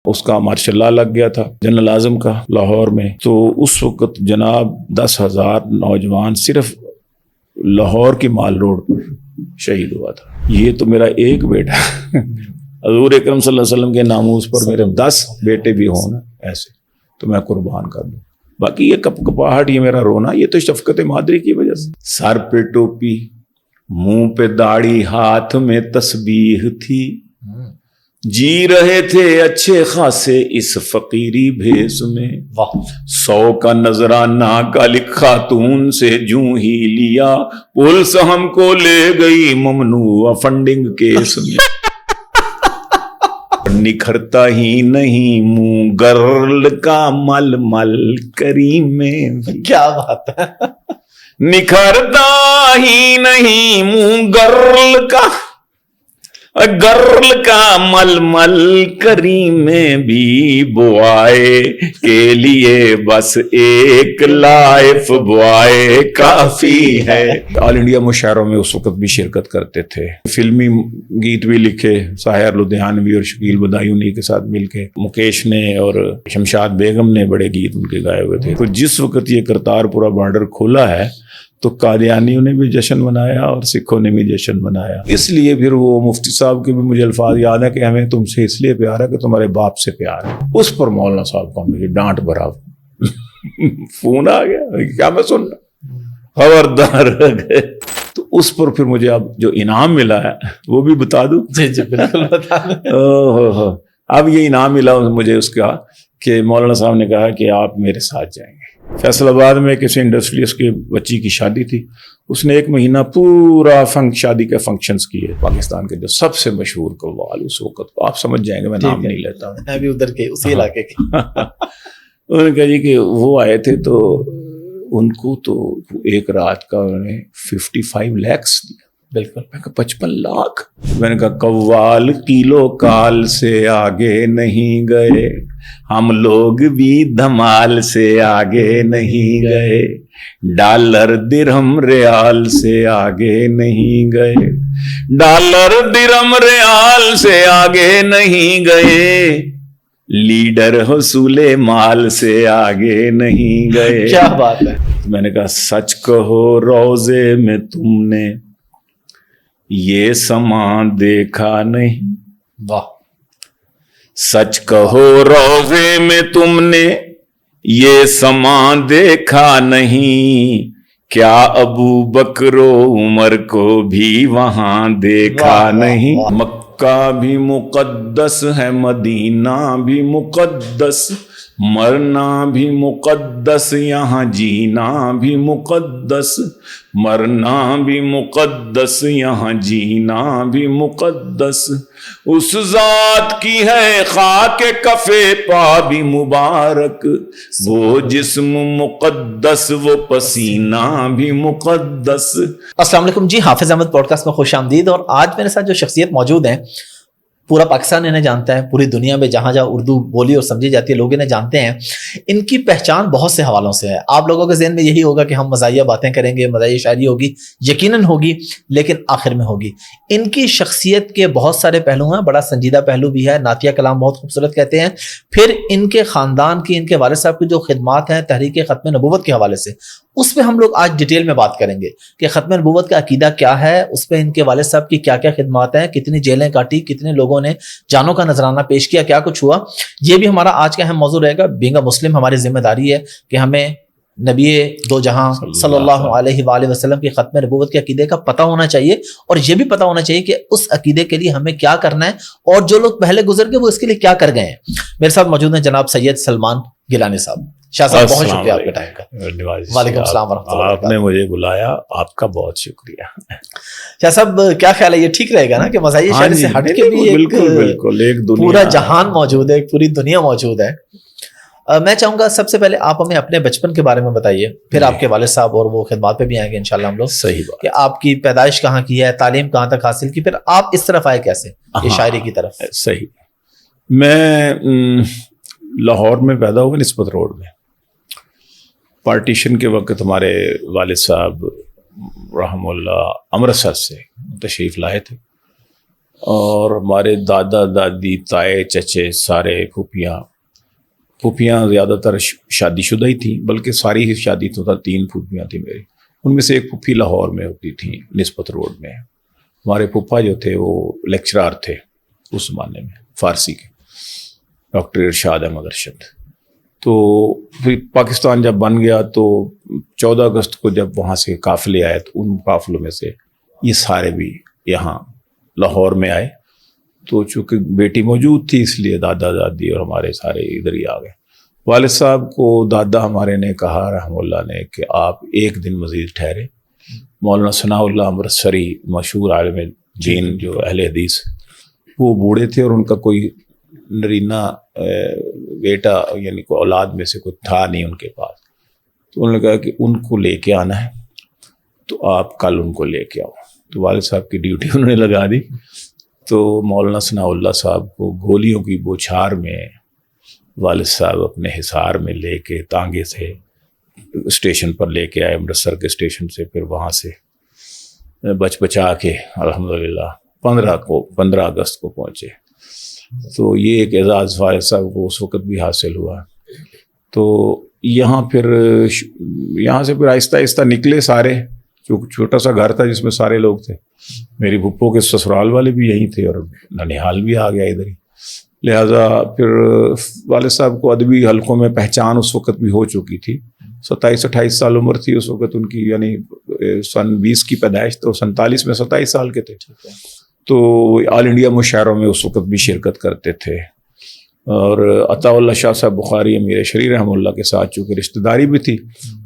اس کا martial law لگ گیا تھا جنرل اعظم کا لاہور میں، تو اس وقت جناب 10,000 نوجوان صرف لاہور کی مال روڈ پر شہید ہوا تھا۔ یہ تو میرا ایک بیٹا حضور اکرم صلی اللہ علیہ وسلم کے ناموس پر میرے 10 بیٹے بھی ہوں نا ایسے تو میں قربان کر دوں۔ باقی یہ کپ کپاہٹ، یہ میرا رونا، یہ تو شفقت مادری کی وجہ سے۔ سر پہ ٹوپی، منہ پہ داڑھی، ہاتھ میں تسبیح تھی، جی رہے تھے اچھے خاصے اس فقیری بھیس میں۔ 100 کا نذرانہ کالک خاتون سے جوں ہی لیا، پولیس ہم کو لے گئی ممنوع فنڈنگ کیس میں۔ نکھرتا ہی نہیں منہ گرل کا مل مل کریم میں۔ کیا بات ہے، نکھرتا ہی نہیں منہ گرل کا مل مل کریم میں بھی بوائے کے لیے بس ایک لائف بوائے کافی ہے۔ آل انڈیا مشاعروں میں اس وقت بھی شرکت کرتے تھے، فلمی گیت بھی لکھے، ساحر لدھیانوی اور شکیل بدایوں انہی کے ساتھ مل کے، مکیش نے اور شمشاد بیگم نے بڑے گیت ان کے گائے ہوئے تھے۔ تو جس وقت یہ کرتارپورہ بارڈر کھولا ہے تو قادیانیوں نے بھی جشن منایا اور سکھوں نے بھی جشن منایا۔ اس لیے پھر وہ مفتی صاحب کے بھی مجھے الفاظ یاد ہے کہ ہمیں تم سے اس لیے پیار ہے کہ تمہارے باپ سے پیار ہے۔ اس پر مولانا صاحب کا مجھے ڈانٹ بھرا فون آ گیا، کیا میں سن رہا، خبردار گئے۔ تو اس پر پھر مجھے اب جو انعام ملا ہے وہ بھی بتا دوں۔ جی جی بالکل بتا دیں۔ اب یہ انعام ملا مجھے اس کا کہ مولانا صاحب نے کہا کہ آپ میرے ساتھ جائیں گے۔ فیصل آباد میں کسی انڈسٹریلسٹ کے بچی کی شادی تھی، اس نے 1 مہینہ پورا شادی کے فنکشنز کیے۔ پاکستان کے جو سب سے مشہور قوال اس وقت، آپ سمجھ جائیں گے، میں نام نہیں لیتا ہوں، میں بھی ادھر کے اسی علاقے کے۔ انہوں نے کہا جی کہ وہ آئے تھے تو ان کو تو ایک رات کا انہوں نے 55 lakhs دیا۔ بالکل، میں کہا 55 لاکھ؟ میں نے کہا قوال کیلو کال سے آگے نہیں گئے، ہم لوگ بھی دھمال سے آگے نہیں گئے، ڈالر درہم ریال سے آگے نہیں گئے، ڈالر درہم ریال سے آگے نہیں گئے، لیڈر حصول مال سے آگے نہیں گئے۔ کیا بات ہے۔ میں نے کہا سچ کہو روزے میں تم نے یہ سماں دیکھا نہیں، واہ، سچ کہو روزے میں تم نے یہ سماں دیکھا نہیں، کیا ابو بکر و عمر کو بھی وہاں دیکھا نہیں۔ مکہ بھی مقدس ہے، مدینہ بھی مقدس، مرنا بھی مقدس، یہاں جینا بھی مقدس، مرنا بھی مقدس، یہاں جینا بھی مقدس، اس ذات کی ہے خاک کفے پا بھی مبارک، وہ جسم مقدس وہ پسینہ بھی مقدس۔ السلام علیکم جی، حافظ احمد پوڈ کاسٹ میں خوش آمدید۔ اور آج میرے ساتھ جو شخصیت موجود ہیں، پورا پاکستان انہیں جانتا ہے، پوری دنیا میں جہاں جہاں اردو بولی اور سمجھی جاتی ہے لوگ انہیں جانتے ہیں۔ ان کی پہچان بہت سے حوالوں سے ہے۔ آپ لوگوں کے ذہن میں یہی ہوگا کہ ہم مزاحیہ باتیں کریں گے، مزاحیہ شاعری ہوگی، یقیناً ہوگی، لیکن آخر میں ہوگی۔ ان کی شخصیت کے بہت سارے پہلو ہیں، بڑا سنجیدہ پہلو بھی ہے، نعتیہ کلام بہت خوبصورت کہتے ہیں۔ پھر ان کے خاندان کی، ان کے والد صاحب کی جو خدمات ہیں تحریک ختم نبوت کے حوالے سے، اس پہ ہم لوگ آج ڈیٹیل میں بات کریں گے کہ ختم نبوت کا عقیدہ کیا ہے، اس پہ ان کے والد صاحب کی کیا کیا خدمات ہیں، کتنی جیلیں کاٹی، کتنے لوگوں نے جانوں کا نذرانہ پیش کیا، کیا کچھ ہوا۔ یہ بھی ہمارا آج کا اہم موضوع رہے گا۔ بینگ اے مسلم ہماری ذمہ داری ہے کہ ہمیں نبی دو جہاں صلی اللہ علیہ وآلہ وسلم کی ختم نبوت کے عقیدے کا پتہ ہونا چاہیے، اور یہ بھی پتہ ہونا چاہیے کہ اس عقیدے کے لیے ہمیں کیا کرنا ہے، اور جو لوگ پہلے گزر گئے وہ اس کے لیے کیا کر گئے ہیں۔ میرے ساتھ موجود ہیں جناب سید سلمان گیلانی صاحب۔ شاہ صاحب بہت شکریہ آپ کے ٹائم کا۔ وعلیکم السلام ورحمۃ اللہ۔ آپ نے مجھے بلایا، آپ کا بہت شکریہ۔ شاہ صاحب کیا خیال ہے، یہ ٹھیک رہے گا نا کہ مزاحیہ شاعری سے ہٹ کے بھی ایک پورا جہان موجود ہے، ایک پوری دنیا موجود ہے۔ میں چاہوں گا سب سے پہلے آپ ہمیں اپنے بچپن کے بارے میں بتائیے، پھر آپ کے والد صاحب اور وہ خدمات پہ بھی آئیں گے انشاءاللہ ہم لوگ۔ صحیح بات کہ آپ کی پیدائش کہاں کی ہے، تعلیم کہاں تک حاصل کی، پھر آپ اس طرف آئے کیسے یہ شاعری کی طرف؟ صحیح، میں لاہور میں پیدا ہوا، نسبت روڈ میں۔ پارٹیشن کے وقت ہمارے والد صاحب رحم اللہ امرتسر سے تشریف لائے تھے، اور ہمارے دادا دادی تائے چچے سارے پھوپھیاں زیادہ تر شادی شدہ ہی تھیں، بلکہ ساری ہی شادی تو تھا، 3 پھوپھیاں تھیں میری، ان میں سے ایک پھوپھی لاہور میں ہوتی تھیں نسبت روڈ میں. ہمارے پھوپھا جو تھے وہ لیکچرار تھے اس زمانے میں فارسی کے، ڈاکٹر ارشاد احمد ارشد. تو پھر پاکستان جب بن گیا تو 14 اگست کو جب وہاں سے قافلے آئے تو ان قافلوں میں سے یہ سارے بھی یہاں لاہور میں آئے. تو چونکہ بیٹی موجود تھی اس لیے دادا دادی اور ہمارے سارے ادھر ہی آ گئے. والد صاحب کو دادا ہمارے نے کہا رحم اللہ نے کہ آپ ایک دن مزید ٹھہرے. مولانا ثناء اللہ امرتسری مشہور عالم دین جو اہل حدیث، وہ بوڑھے تھے اور ان کا کوئی نرینہ بیٹا یعنی کوئی اولاد میں سے کوئی تھا نہیں ان کے پاس. تو انہوں نے کہا کہ ان کو لے کے آنا ہے تو آپ کل ان کو لے کے آؤ. تو والد صاحب کی ڈیوٹی انہوں نے لگا دی. تو مولانا ثناء اللہ صاحب کو گولیوں کی بوچھار میں والد صاحب اپنے حصار میں لے کے تانگے سے اسٹیشن پر لے کے آئے، امرتسر کے اسٹیشن سے. پھر وہاں سے بچا کے الحمدللہ 15 اگست کو پہنچے. تو یہ ایک اعزاز والد صاحب کو اس وقت بھی حاصل ہوا. تو یہاں سے پھر آہستہ آہستہ نکلے سارے. چھوٹا سا گھر تھا جس میں سارے لوگ تھے. میری پھپھو کے سسرال والے بھی یہیں تھے اور ننیحال بھی آ گیا ادھر ہی. لہٰذا پھر والد صاحب کو ادبی حلقوں میں پہچان اس وقت بھی ہو چکی تھی. 27-28 سال عمر تھی اس وقت ان کی، یعنی سن 20 کی پیدائش تو 47 میں 27 سال کے تھے. تو آل انڈیا مشاعروں میں اس وقت بھی شرکت کرتے تھے. اور عطا اللہ شاہ صاحب بخاری امیر شریع رحمہ اللہ کے ساتھ چونکہ رشتہ داری بھی تھی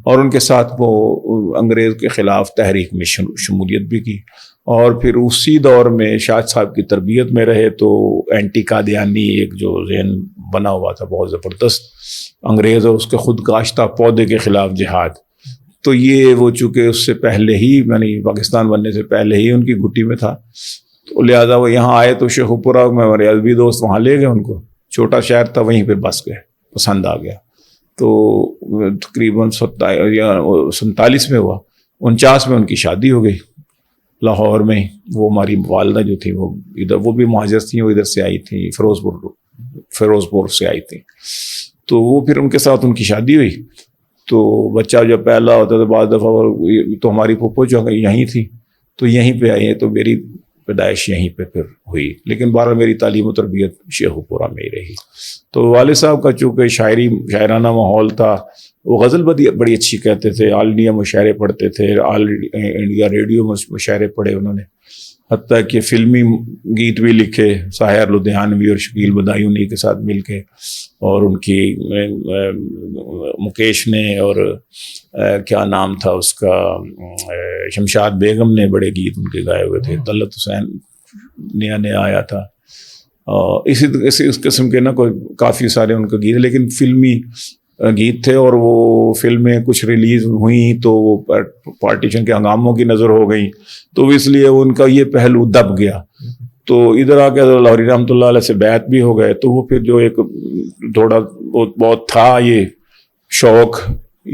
اور ان کے ساتھ وہ انگریز کے خلاف تحریک میں شمولیت بھی کی. اور پھر اسی دور میں شاہ صاحب کی تربیت میں رہے تو اینٹی قادیانی ایک جو ذہن بنا ہوا تھا بہت زبردست، انگریز اور اس کے خود کاشتہ پودے کے خلاف جہاد. تو یہ وہ چونکہ اس سے پہلے ہی یعنی پاکستان بننے سے پہلے ہی ان کی گھٹی میں تھا. تو لہٰذا وہ یہاں آئے تو شیخو پورہ میں ہمارے ادبی دوست وہاں لے گئے ان کو. چھوٹا شہر تھا وہیں پہ بس گئے، پسند آ گیا. تو تقریباً 47 میں ہوا، 49 میں ان کی شادی ہو گئی لاہور میں. وہ ہماری والدہ جو تھی وہ ادھر، وہ بھی مہاجر تھیں، وہ ادھر سے آئی تھیں فیروز پور سے آئی تھیں. تو وہ پھر ان کے ساتھ ان کی شادی ہوئی. تو بچہ جب پہلا ہوتا تو بعض دفعہ تو ہماری پھوپھو جو یہیں تھی تو یہیں پہ آئی ہیں. تو میری پیدائش یہیں پہ پھر ہوئی، لیکن بہرحال میری تعلیم و تربیت شیخو پورہ میں ہی رہی. تو والد صاحب کا چونکہ شاعرانہ ماحول تھا، وہ غزل بڑی اچھی کہتے تھے. آل انڈیا مشاعرے پڑھتے تھے، آل انڈیا ریڈیو مشاعرے پڑھے انہوں نے، حتیٰ کہ فلمی گیت بھی لکھے ساحر لدھیانوی اور شکیل بدایوں انہی کے ساتھ مل کے. اور ان کی مکیش نے اور کیا نام تھا اس کا، شمشاد بیگم نے بڑے گیت ان کے گائے ہوئے تھے. طلعت حسین نیا آیا تھا. اس قسم کے نا کوئی کافی سارے ان کے گیت، لیکن فلمی گیت تھے. اور وہ فلمیں کچھ ریلیز ہوئیں تو وہ پارٹیشن کے ہنگاموں کی نظر ہو گئیں، تو اس لیے ان کا یہ پہلو دب گیا. تو ادھر آ کے لاہوری رحمۃ اللہ علیہ سے بیعت بھی ہو گئے. تو وہ پھر جو ایک تھوڑا بہت تھا یہ شوق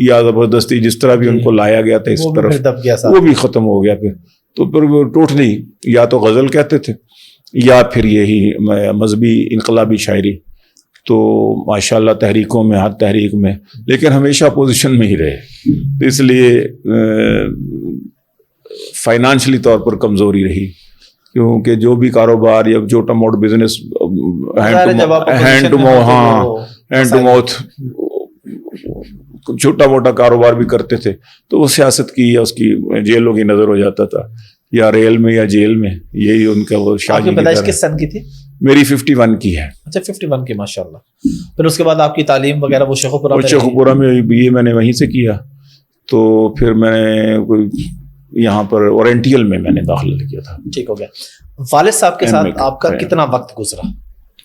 یا زبردستی جس طرح بھی ان کو لایا گیا تھا اس طرف، وہ بھی ختم ہو گیا پھر. تو پھر وہ ٹوٹلی یا تو غزل کہتے تھے یا پھر یہی مذہبی انقلابی شاعری. تو ماشاءاللہ تحریکوں میں، ہر تحریک میں، لیکن ہمیشہ اپوزیشن میں ہی رہے. اس لیے فائنانشلی طور پر کمزوری رہی، کیونکہ جو بھی کاروبار یا چھوٹا موٹا بزنس ہینڈ ٹو ماؤتھ چھوٹا موٹا کاروبار بھی کرتے تھے تو وہ سیاست کی یا اس کی جیلوں کی نظر ہو جاتا تھا، یا ریل میں یا جیل میں. یہی ان کا وہ شادی. پیدائش کس سن کی تھی؟ میری 51 کی ہے. اچھا 51 کی، ماشاءاللہ. پھر اس کے بعد آپ کی تعلیم وغیرہ وہ شیخو پورہ میں BA میں نے وہیں سے کیا. تو پھر میں نے یہاں پر اورینٹیل میں نے داخلہ کیا تھا. ٹھیک ہو گیا. والد صاحب کے ساتھ آپ کا کتنا وقت گزرا؟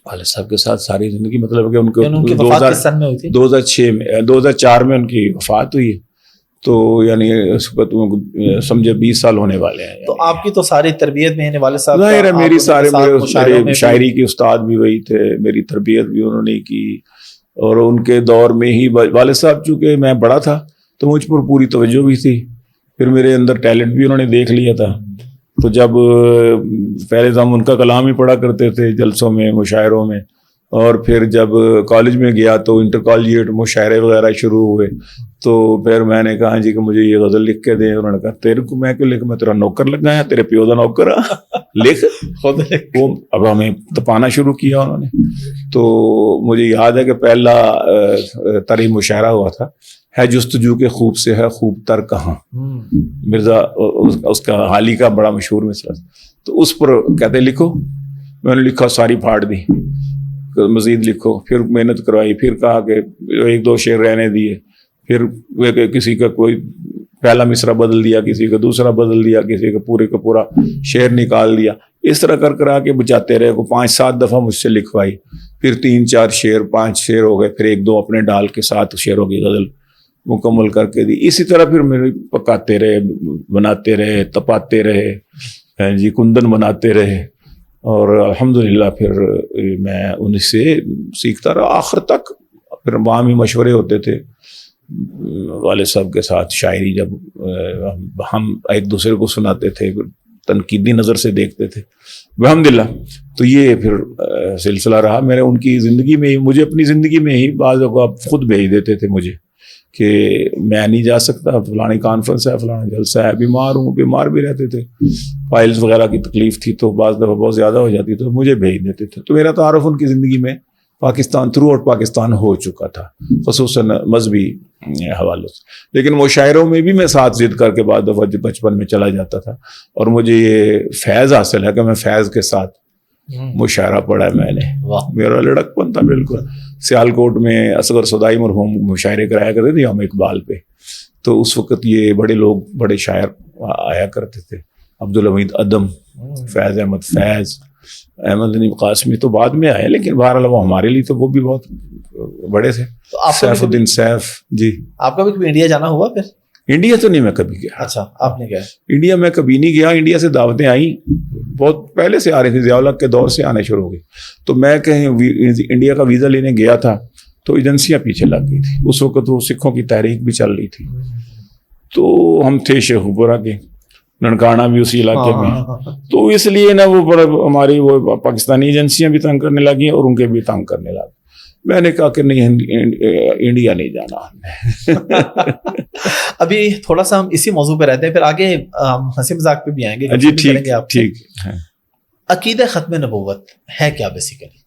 والد صاحب کے ساتھ ساری زندگی، مطلب کہ ان کی وفات کس سن میں ہوئی تھی؟ 2004 میں ان کی وفات ہوئی. تو یعنی اس وقت سمجھے 20 سال ہونے والے ہیں. تو آپ کی تو ساری تربیت میں والد صاحب ظاہر ہے میری شاعری کے استاد بھی وہی تھے، میری تربیت بھی انہوں نے کی. اور ان کے دور میں ہی والد صاحب چونکہ میں بڑا تھا تو مجھ پر پوری توجہ بھی تھی. پھر میرے اندر ٹیلنٹ بھی انہوں نے دیکھ لیا تھا. تو جب پہلے تو ہم ان کا کلام ہی پڑھا کرتے تھے جلسوں میں مشاعروں میں، اور پھر جب کالج میں گیا تو انٹر کالجیٹ مشاعرے وغیرہ شروع ہوئے، تو پھر میں نے کہا جی کہ مجھے یہ غزل لکھ کے دیں. انہوں نے کہا تیرے کو میں کیوں لکھ، میں تیرا نوکر لگایا، تیرے پیو دا نوکر لکھ خود لکھ. اب ہمیں تپانا شروع کیا انہوں نے. تو مجھے یاد ہے کہ پہلا طرح مشاعرہ ہوا تھا، ہے جستجو کے خوب سے ہے خوب تر کہاں، مرزا اس کا حالی کا بڑا مشہور مصرع. تو اس پر کہتے لکھو، میں نے لکھا، ساری پھاڑ دی، مزید لکھو. پھر محنت کروائی، پھر کہا کہ ایک دو شعر رہنے دیے، پھر کسی کا کوئی پہلا مصرع بدل دیا، کسی کا دوسرا بدل دیا، کسی کا پورا شعر نکال دیا. اس طرح کر کے بچاتے رہے. کو 5-7 دفعہ مجھ سے لکھوائی، پھر 3-4 شعر 5 شعر ہو گئے، پھر 1-2 اپنے ڈال کے 7 شعروں کی غزل مکمل کر کے دی. اسی طرح پھر میرے پکاتے رہے، بناتے رہے، تپاتے رہے، جی کندن بناتے رہے. اور الحمدللہ پھر میں ان سے سیکھتا رہا آخر تک. پھر وہاں بھی مشورے ہوتے تھے والد صاحب کے ساتھ، شاعری جب ہم ایک دوسرے کو سناتے تھے، تنقیدی نظر سے دیکھتے تھے الحمدللہ. تو یہ پھر سلسلہ رہا میرے ان کی زندگی میں ہی. مجھے اپنی زندگی میں ہی بعض اوقات خود بھیج دیتے تھے مجھے کہ میں نہیں جا سکتا، فلانی کانفرنس ہے، فلانا جلسہ ہے، بیمار ہوں. بیمار بھی رہتے تھے، فائلز وغیرہ کی تکلیف تھی تو بعض دفعہ بہت زیادہ ہو جاتی تو مجھے بھیج دیتے تھے. تو میرا تعارف ان کی زندگی میں پاکستان تھرو آؤٹ پاکستان ہو چکا تھا، خصوصاً مذہبی حوالوں سے. لیکن مشاعروں میں بھی میں ساتھ ضد کر کے بعض دفعہ بچپن میں چلا جاتا تھا. اور مجھے یہ فیض حاصل ہے کہ میں فیض کے ساتھ مشاعرہ پڑھا ہے میں نے. میرا لڑکپن تھا بالکل. سیالکوٹ میں اصغر صدائی مرحوم مشاعرے کرایا کرتے تھے ہم اقبال پہ. تو اس وقت یہ بڑے لوگ، بڑے شاعر آیا کرتے تھے، عبدالحمید ادم، فیض احمد فیض، احمد نعیم قاسمی تو بعد میں آئے، لیکن بہرحال وہ ہمارے لیے تو وہ بھی بہت بڑے تھے. سیف الدین سیف. جی آپ کا بھی انڈیا جانا ہوا پھر؟ انڈیا تو نہیں میں کبھی گیا. اچھا آپ نے کیا؟ انڈیا میں کبھی نہیں گیا. انڈیا سے دعوتیں آئیں بہت پہلے سے آ رہی تھی، ضیاء الحق کے دور سے آنے شروع ہو گئی. تو میں کہیں انڈیا کا ویزا لینے گیا تھا تو ایجنسیاں پیچھے لگ گئی تھی. اس وقت وہ سکھوں کی تحریک بھی چل رہی تھی. تو ہم تھے شیخوپورہ کے، ننکانہ بھی اسی علاقے میں. تو اس لیے نا وہ ہماری وہ پاکستانی ایجنسیاں بھی تنگ کرنے لگی اور ان کے بھی تنگ کرنے لگے. میں نے کہا کہ نہیں، انڈیا نہیں جانا. ابھی تھوڑا سا ہم اسی موضوع پہ رہتے ہیں، پھر آگے ہم ہنسی مذاق پہ بھی آئیں گے. جی ٹھیک. عقیدہ ختم نبوت ہے کیا بیسیکلی؟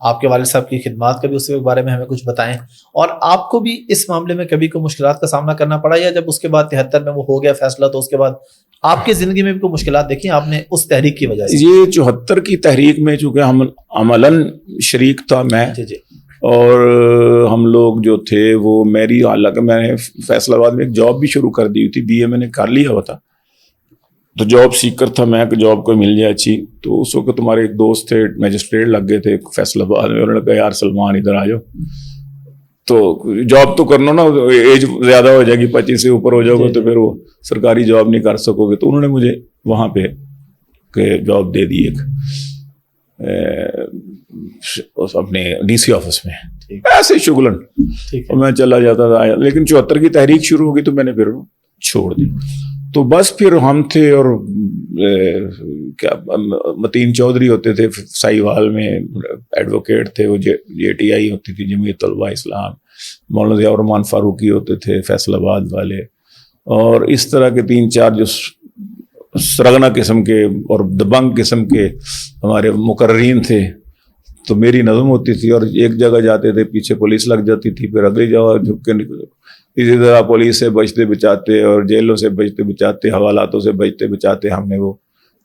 آپ کے والد صاحب کی خدمات کا بھی اس کے بارے میں ہمیں کچھ بتائیں، اور آپ کو بھی اس معاملے میں کبھی کوئی مشکلات کا سامنا کرنا پڑا، یا جب اس کے بعد 73 میں وہ ہو گیا فیصلہ تو اس کے بعد آپ کی زندگی میں بھی کوئی مشکلات دیکھی آپ نے اس تحریک کی وجہ سے؟ یہ 74 کی تحریک میں چونکہ ہم عملاً شریک تھا میں، جی اور ہم لوگ جو تھے وہ میری، حالانکہ میں نے فیصل آباد میں ایک جاب بھی شروع کر دی ہوئی تھی، BA میں نے کر لیا ہوا تھا، تو جاب سیکر تھا میں کہ جاب کو مل جائے اچھی. تو اس وقت تمہارے ایک دوست تھے میجسٹریٹ لگ گئے تھے فیصل آباد میں. انہوں نے کہا یار سلمان ادھر آ جاؤ، تو جاب تو کرنا نا، ایج زیادہ ہو جائے گی، 25 سے اوپر ہو جاؤ گے تو پھر وہ سرکاری جاب نہیں کر سکو گے. تو انہوں نے مجھے وہاں پہ جاب دے دی ایک اپنے DC آفس میں، ایسے شغلن، اور میں چلا جاتا تھا. لیکن 74 کی تحریک شروع ہو گئی تو میں نے پھر چھوڑ دی. تو بس پھر ہم تھے، اور کیا متین چودھری ہوتے تھے سائیوال میں، ایڈوکیٹ تھے، وہ JTI ہوتی تھی جمعیت طلباء اسلام، مولانا ضیاء الرحمان فاروقی ہوتے تھے فیصل آباد والے، اور اس طرح کے 3-4 جو سرغنا قسم کے اور دبنگ قسم کے ہمارے مقررین تھے. تو میری نظم ہوتی تھی، اور ایک جگہ جاتے تھے پیچھے پولیس لگ جاتی تھی، پھر اگلی جگہ جھک کے اسی طرح پولیس سے بچتے بچاتے اور جیلوں سے بچتے بچاتے، حوالاتوں سے بچتے بچاتے ہم نے وہ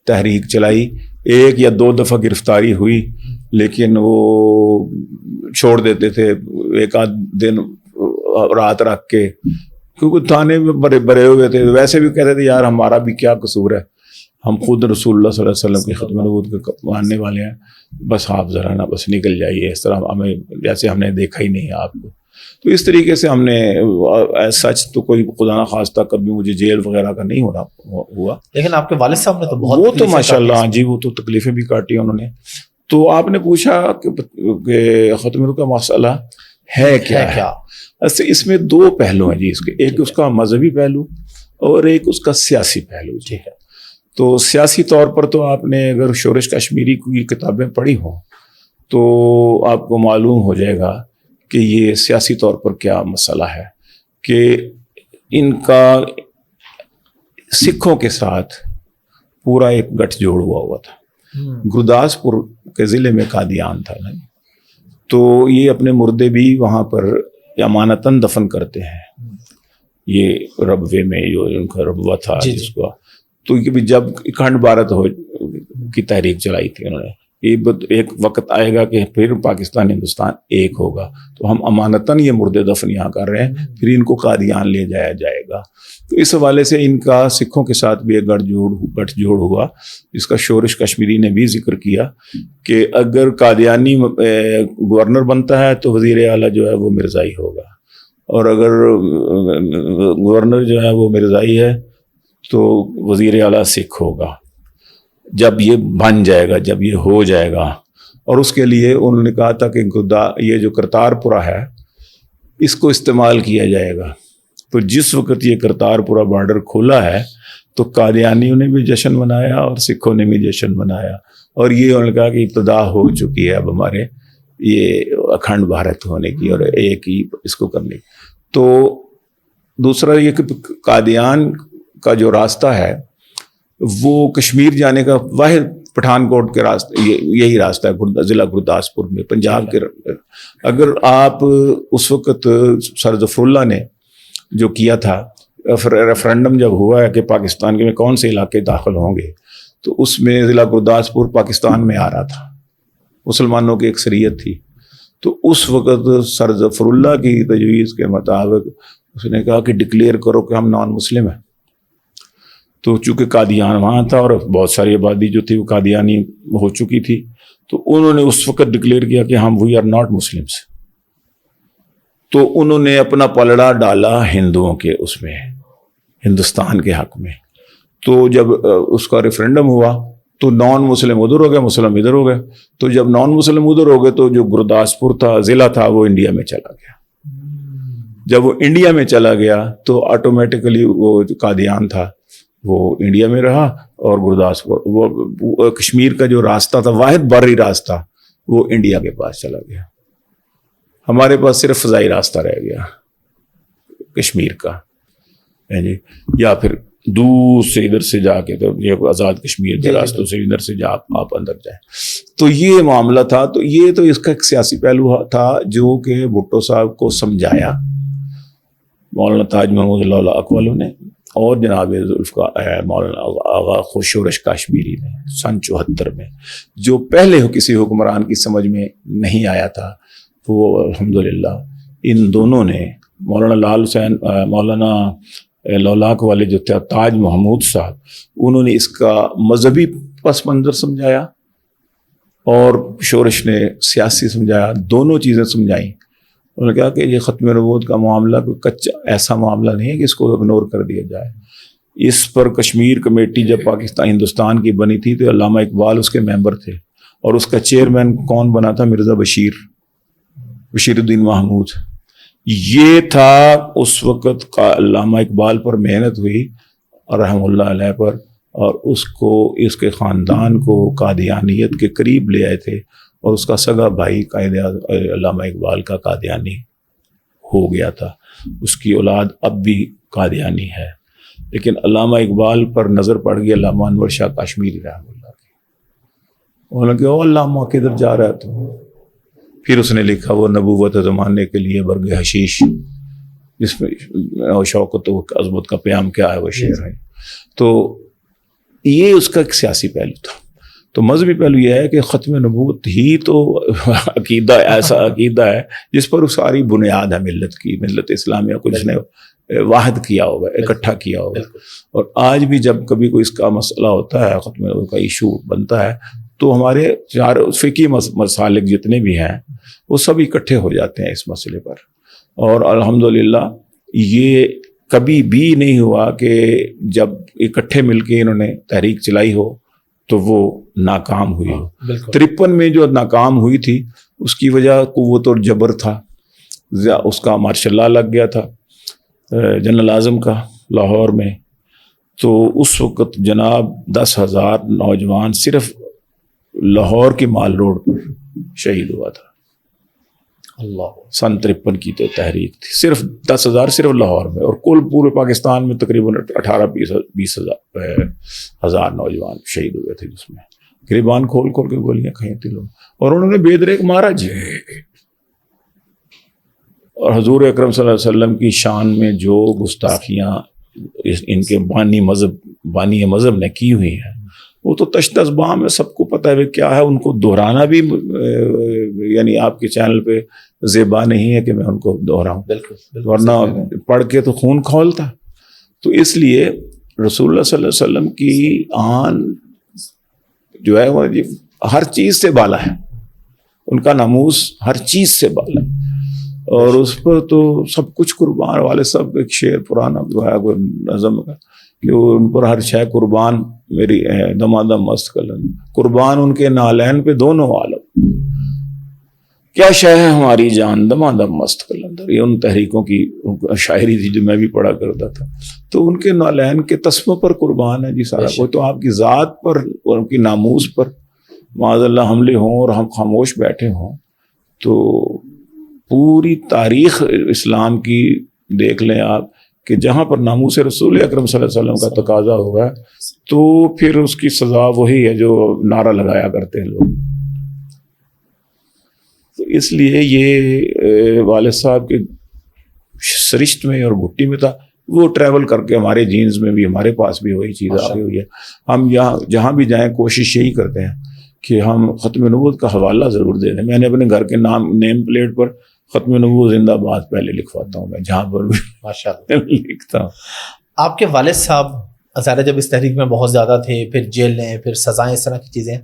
تحریک چلائی. 1 یا 2 دفعہ گرفتاری ہوئی، لیکن وہ چھوڑ دیتے تھے 1-8 دن رات رکھ کے، کیونکہ تھانے میں بڑے ہوئے تھے. ویسے بھی کہتے تھے یار ہمارا بھی کیا قصور ہے، ہم خود رسول اللہ صلی اللہ علیہ وسلم کی ختم نبوت کے ماننے والے ہیں، بس آپ ذرا نا بس نکل جائیے، اس طرح ہمیں جیسے ہم نے دیکھا ہی نہیں ہے آپ کو. تو اس طریقے سے ہم نے سچ تو کوئی خدا نہ خواستہ کبھی مجھے جیل وغیرہ کا نہیں ہوا. لیکن آپ کے والد صاحب نے تو بہت، وہ تو ماشاءاللہ جی وہ تو تکلیفیں بھی کاٹی انہوں نے. تو آپ نے پوچھا کہ ختم کا مسئلہ ہے کیا؟ اس میں 2 پہلو ہیں جی اس کے. ایک اس کا مذہبی پہلو اور ایک اس کا سیاسی پہلو. ٹھیک ہے. تو سیاسی طور پر تو آپ نے اگر شورش کشمیری کی کتابیں پڑھی ہوں تو آپ کو معلوم ہو جائے گا کہ یہ سیاسی طور پر کیا مسئلہ ہے، کہ ان کا سکھوں کے ساتھ پورا ایک گٹھ جوڑ ہوا تھا. گرداسپور کے ضلع میں قادیان تھا نا، تو یہ اپنے مردے بھی وہاں پر امانتاً دفن کرتے ہیں، یہ ربوے میں جو ان کا ربوہ تھا جس کو. تو یہ بھی جب اکھنڈ بھارت کی تحریک چلائی تھی انہوں نے، یہ ایک وقت آئے گا کہ پھر پاکستان ہندوستان ایک ہوگا، تو ہم امانتاً یہ مردے دفن یہاں کر رہے ہیں، پھر ان کو قادیان لے جایا جائے گا. تو اس حوالے سے ان کا سکھوں کے ساتھ بھی ایک گٹھ جوڑ ہوا، جس کا شورش کشمیری نے بھی ذکر کیا کہ اگر قادیانی گورنر بنتا ہے تو وزیر اعلیٰ جو ہے وہ مرزائی ہوگا، اور اگر گورنر جو ہے وہ مرزائی ہے تو وزیر اعلیٰ سکھ ہوگا. جب یہ بن جائے گا، جب یہ ہو جائے گا، اور اس کے لیے انہوں نے کہا تھا کہ یہ جو کرتارپورہ ہے اس کو استعمال کیا جائے گا. تو جس وقت یہ کرتارپورہ بارڈر کھولا ہے تو قادیانیوں نے بھی جشن منایا اور سکھوں نے بھی جشن منایا، اور یہ انہوں نے کہا کہ ابتدا ہو چکی ہے اب ہمارے یہ اکھنڈ بھارت ہونے کی اور ایک ہی اس کو کرنے کی. تو دوسرا یہ کہ قادیان کا جو راستہ ہے وہ کشمیر جانے کا واحد پٹھان کوٹ کے راستے یہی راستہ ہے، ضلع گرداسپور میں پنجاب کے. اگر آپ اس وقت سر ظفر اللہ نے جو کیا تھا ریفرنڈم جب ہوا ہے کہ پاکستان کے میں کون سے علاقے داخل ہوں گے، تو اس میں ضلع گرداسپور پاکستان میں آ رہا تھا، مسلمانوں کی اکثریت تھی. تو اس وقت سر ظفر اللہ کی تجویز کے مطابق اس نے کہا کہ ڈکلیئر کرو کہ ہم نان مسلم ہیں. تو چونکہ قادیان وہاں تھا اور بہت ساری آبادی جو تھی وہ قادیانی ہو چکی تھی، تو انہوں نے اس وقت ڈکلیئر کیا کہ ہم وی آر ناٹ مسلمس. تو انہوں نے اپنا پلڑا ڈالا ہندوؤں کے اس میں، ہندوستان کے حق میں. تو جب اس کا ریفرنڈم ہوا تو نان مسلم ادھر ہو گئے، مسلم ادھر ہو گئے. تو جب نان مسلم ادھر ہو گئے تو جو گرداسپور تھا ضلع تھا وہ انڈیا میں چلا گیا. جب وہ انڈیا میں چلا گیا تو آٹومیٹکلی وہ جو قادیان تھا وہ انڈیا میں رہا، اور گرداسپور وہ کشمیر کا جو راستہ تھا واحد بری راستہ وہ انڈیا کے پاس چلا گیا. ہمارے پاس صرف فضائی راستہ رہ گیا کشمیر کا، جی، یا پھر دور سے ادھر سے جا کے تو یہ آزاد کشمیر کے راستوں سے ادھر سے جا آپ اندر جائیں. تو یہ معاملہ تھا. تو یہ تو اس کا ایک سیاسی پہلو تھا جو کہ بھٹو صاحب کو سمجھایا مولانا تاج محمود اللہ اقوالو نے اور جناب مولانا آغا شورش کشمیری نے سن 74 میں، جو پہلے کسی حکمران کی سمجھ میں نہیں آیا تھا. وہ الحمدللہ ان دونوں نے، مولانا لال حسین، مولانا لولاک والے جو تھے تاج محمود صاحب، انہوں نے اس کا مذہبی پس منظر سمجھایا اور شورش نے سیاسی سمجھایا، دونوں چیزیں سمجھائیں. انہوں نے کہا کہ یہ ختم نبوت کا معاملہ کوئی کچا ایسا معاملہ نہیں ہے کہ اس کو اگنور کر دیا جائے. اس پر کشمیر کمیٹی جب پاکستان ہندوستان کی بنی تھی تو علامہ اقبال اس کے ممبر تھے، اور اس کا چیئرمین کون بنا تھا؟ مرزا بشیر الدین محمود. یہ تھا اس وقت کا علامہ اقبال پر محنت ہوئی رحم اللہ علیہ پر، اور اس کو اس کے خاندان کو قادیانیت کے قریب لے آئے تھے، اور اس کا سگا بھائی قائد علامہ اقبال کا قادیانی ہو گیا تھا. اس کی اولاد اب بھی قادیانی ہے. لیکن علامہ اقبال پر نظر پڑ گئی علامہ انور شاہ کشمیری رحمہ اللہ کی. انہوں نے کہا علامہ کدھر جا رہا ہے تو؟ پھر اس نے لکھا وہ نبوت زمانے کے لیے برگ حشیش، جس میں شوکت و عظمت کا پیام کیا ہے وہ شعر ہے. تو یہ اس کا ایک سیاسی پہلو تھا. تو مذہبی پہلو یہ ہے کہ ختم نبوت ہی تو عقیدہ، ایسا عقیدہ ہے جس پر ساری بنیاد ہے ملت کی، ملت اسلامیہ کو جس نے واحد کیا ہوگا، اکٹھا کیا ہوگا. اور آج بھی جب کبھی کوئی اس کا مسئلہ ہوتا ہے، ختم نبوت کا ایشو بنتا ہے، تو ہمارے چار فقہی مسالک جتنے بھی ہیں وہ سب اکٹھے ہو جاتے ہیں اس مسئلے پر. اور الحمدللہ یہ کبھی بھی نہیں ہوا کہ جب اکٹھے مل کے انہوں نے تحریک چلائی ہو تو وہ ناکام ہوئی ہو. 53 میں جو ناکام ہوئی تھی اس کی وجہ قوت اور جبر تھا. اس کا مارشل لا لگ گیا تھا جنرل اعظم کا لاہور میں، تو اس وقت جناب 10,000 نوجوان صرف لاہور کی مال روڈ پر شہید ہوا تھا. اللہ. سن 53 کی تو تحریک تھی. صرف 10,000 صرف لاہور میں, اور کل پورے پاکستان میں تقریباً 18-20 ہزار نوجوان شہید ہوئے تھے, جس میں گریبان کھول کھول کے گولیاں کھائی تھی لوگ, اور انہوں نے بے دریغ مارا جی. اور حضور اکرم صلی اللہ علیہ وسلم کی شان میں جو گستاخیاں ان کے بانی مذہب نے کی ہوئی ہیں وہ تو تشت ازبام ہے, سب کو پتہ ہے کیا ہے. ان کو دہرانا بھی یعنی آپ کے چینل پہ زیبا نہیں ہے کہ میں ان کو دہراؤں, ورنہ پڑھ کے تو خون کھولتا. تو اس لیے رسول اللہ صلی اللہ علیہ وسلم کی آن جو ہے وہ ہر چیز سے بالا ہے, ان کا ناموس ہر چیز سے بالا ہے, اور اس پر تو سب کچھ قربان. والے سب ایک شعر پرانا جو ہے کوئی نظم کا کہ ان پر ہر شے قربان میری دمادم مست کلن, قربان ان کے نالین پہ دونوں عالم, کیا شے ہے ہماری جان دمادم مست کلندر. یہ ان تحریکوں کی شاعری تھی جو میں بھی پڑھا کرتا تھا. تو ان کے نالین کے تسموں پر قربان ہے جی سارا کوئی. تو آپ کی ذات پر اور ان کی ناموس پر معاذ اللہ حملے ہوں اور ہم خاموش بیٹھے ہوں تو پوری تاریخ اسلام کی دیکھ لیں آپ کہ جہاں پر ناموس رسول اکرم صلی اللہ علیہ وسلم کا تقاضا ہوگا تو پھر اس کی سزا وہی ہے جو نعرہ لگایا کرتے ہیں لوگ. تو اس لیے یہ والد صاحب کے سرشت میں اور گھٹی میں تھا, وہ ٹریول کر کے ہمارے جینز میں بھی, ہمارے پاس بھی وہی چیز آ گئی ہوئی ہے. ہم جہاں بھی جائیں کوشش یہی کرتے ہیں کہ ہم ختم نبوت کا حوالہ ضرور دے دیں. میں نے اپنے گھر کے نیم پلیٹ پر ختم نبوت زندہ باد پہلے لکھواتا ہوں, میں جہاں پر بھی ماشاءاللہ لکھتا ہوں. آپ کے والد صاحب ظاہر جب اس تحریک میں بہت زیادہ تھے, پھر جیلیں, پھر سزائیں, اس طرح کی چیزیں,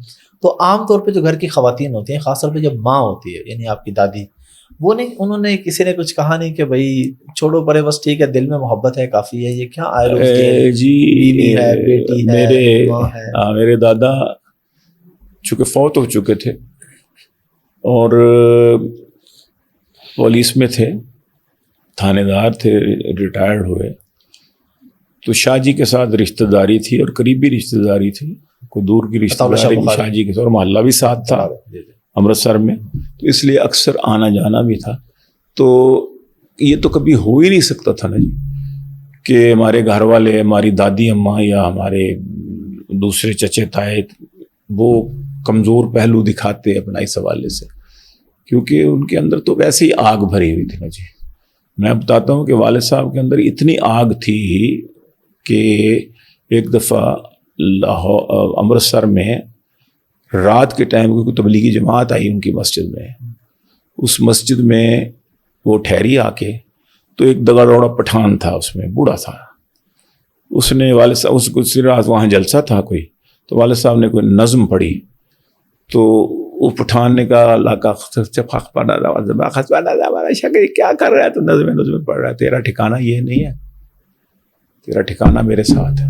تو عام طور پہ جو گھر کی خواتین ہوتی ہیں, خاص طور پہ جب ماں ہوتی ہے یعنی آپ کی دادی, وہ نہیں, انہوں نے کسی نے کچھ کہا نہیں کہ بھائی چھوڑو پرے بس ٹھیک ہے, دل میں محبت ہے کافی ہے, یہ کیا آئے جی بیوی ہے, بیٹی ہے, ماں ہے. میرے دادا چونکہ فوت ہو چکے تھے اور پولیس میں تھے, تھانے دار تھے, ریٹائرڈ ہوئے, تو شاہ جی کے ساتھ رشتہ داری تھی اور قریبی رشتہ داری تھی, کوئی دور کی رشتہ داری بھی شاہ جی کے ساتھ, اور محلہ بھی ساتھ تھا امرتسر میں, تو اس لیے اکثر آنا جانا بھی تھا. تو یہ تو کبھی ہو ہی نہیں سکتا تھا نا جی کہ ہمارے گھر والے, ہماری دادی اماں یا ہمارے دوسرے چچے تائے وہ کمزور پہلو دکھاتے اپنا اس حوالے سے, کیونکہ ان کے اندر تو ویسے ہی آگ بھری ہوئی تھی نا جی. میں بتاتا ہوں کہ والد صاحب کے اندر اتنی آگ تھی کہ ایک دفعہ امرتسر میں رات کے ٹائم کوئی تبلیغی جماعت آئی ان کی مسجد میں, اس مسجد میں وہ ٹھہری آ کے, تو ایک دگا دوڑا پٹھان تھا, اس میں بوڑھا تھا, اس نے والد صاحب, اس کو رات وہاں جلسہ تھا کوئی, تو والد صاحب نے کوئی نظم پڑھی, تو وہ پٹھان نے کہا اللہ کا کیا کر رہا ہے, تو نظم پڑھ رہا ہے, تیرا ٹھکانہ یہ نہیں ہے, تیرا ٹھکانہ میرے ساتھ ہے.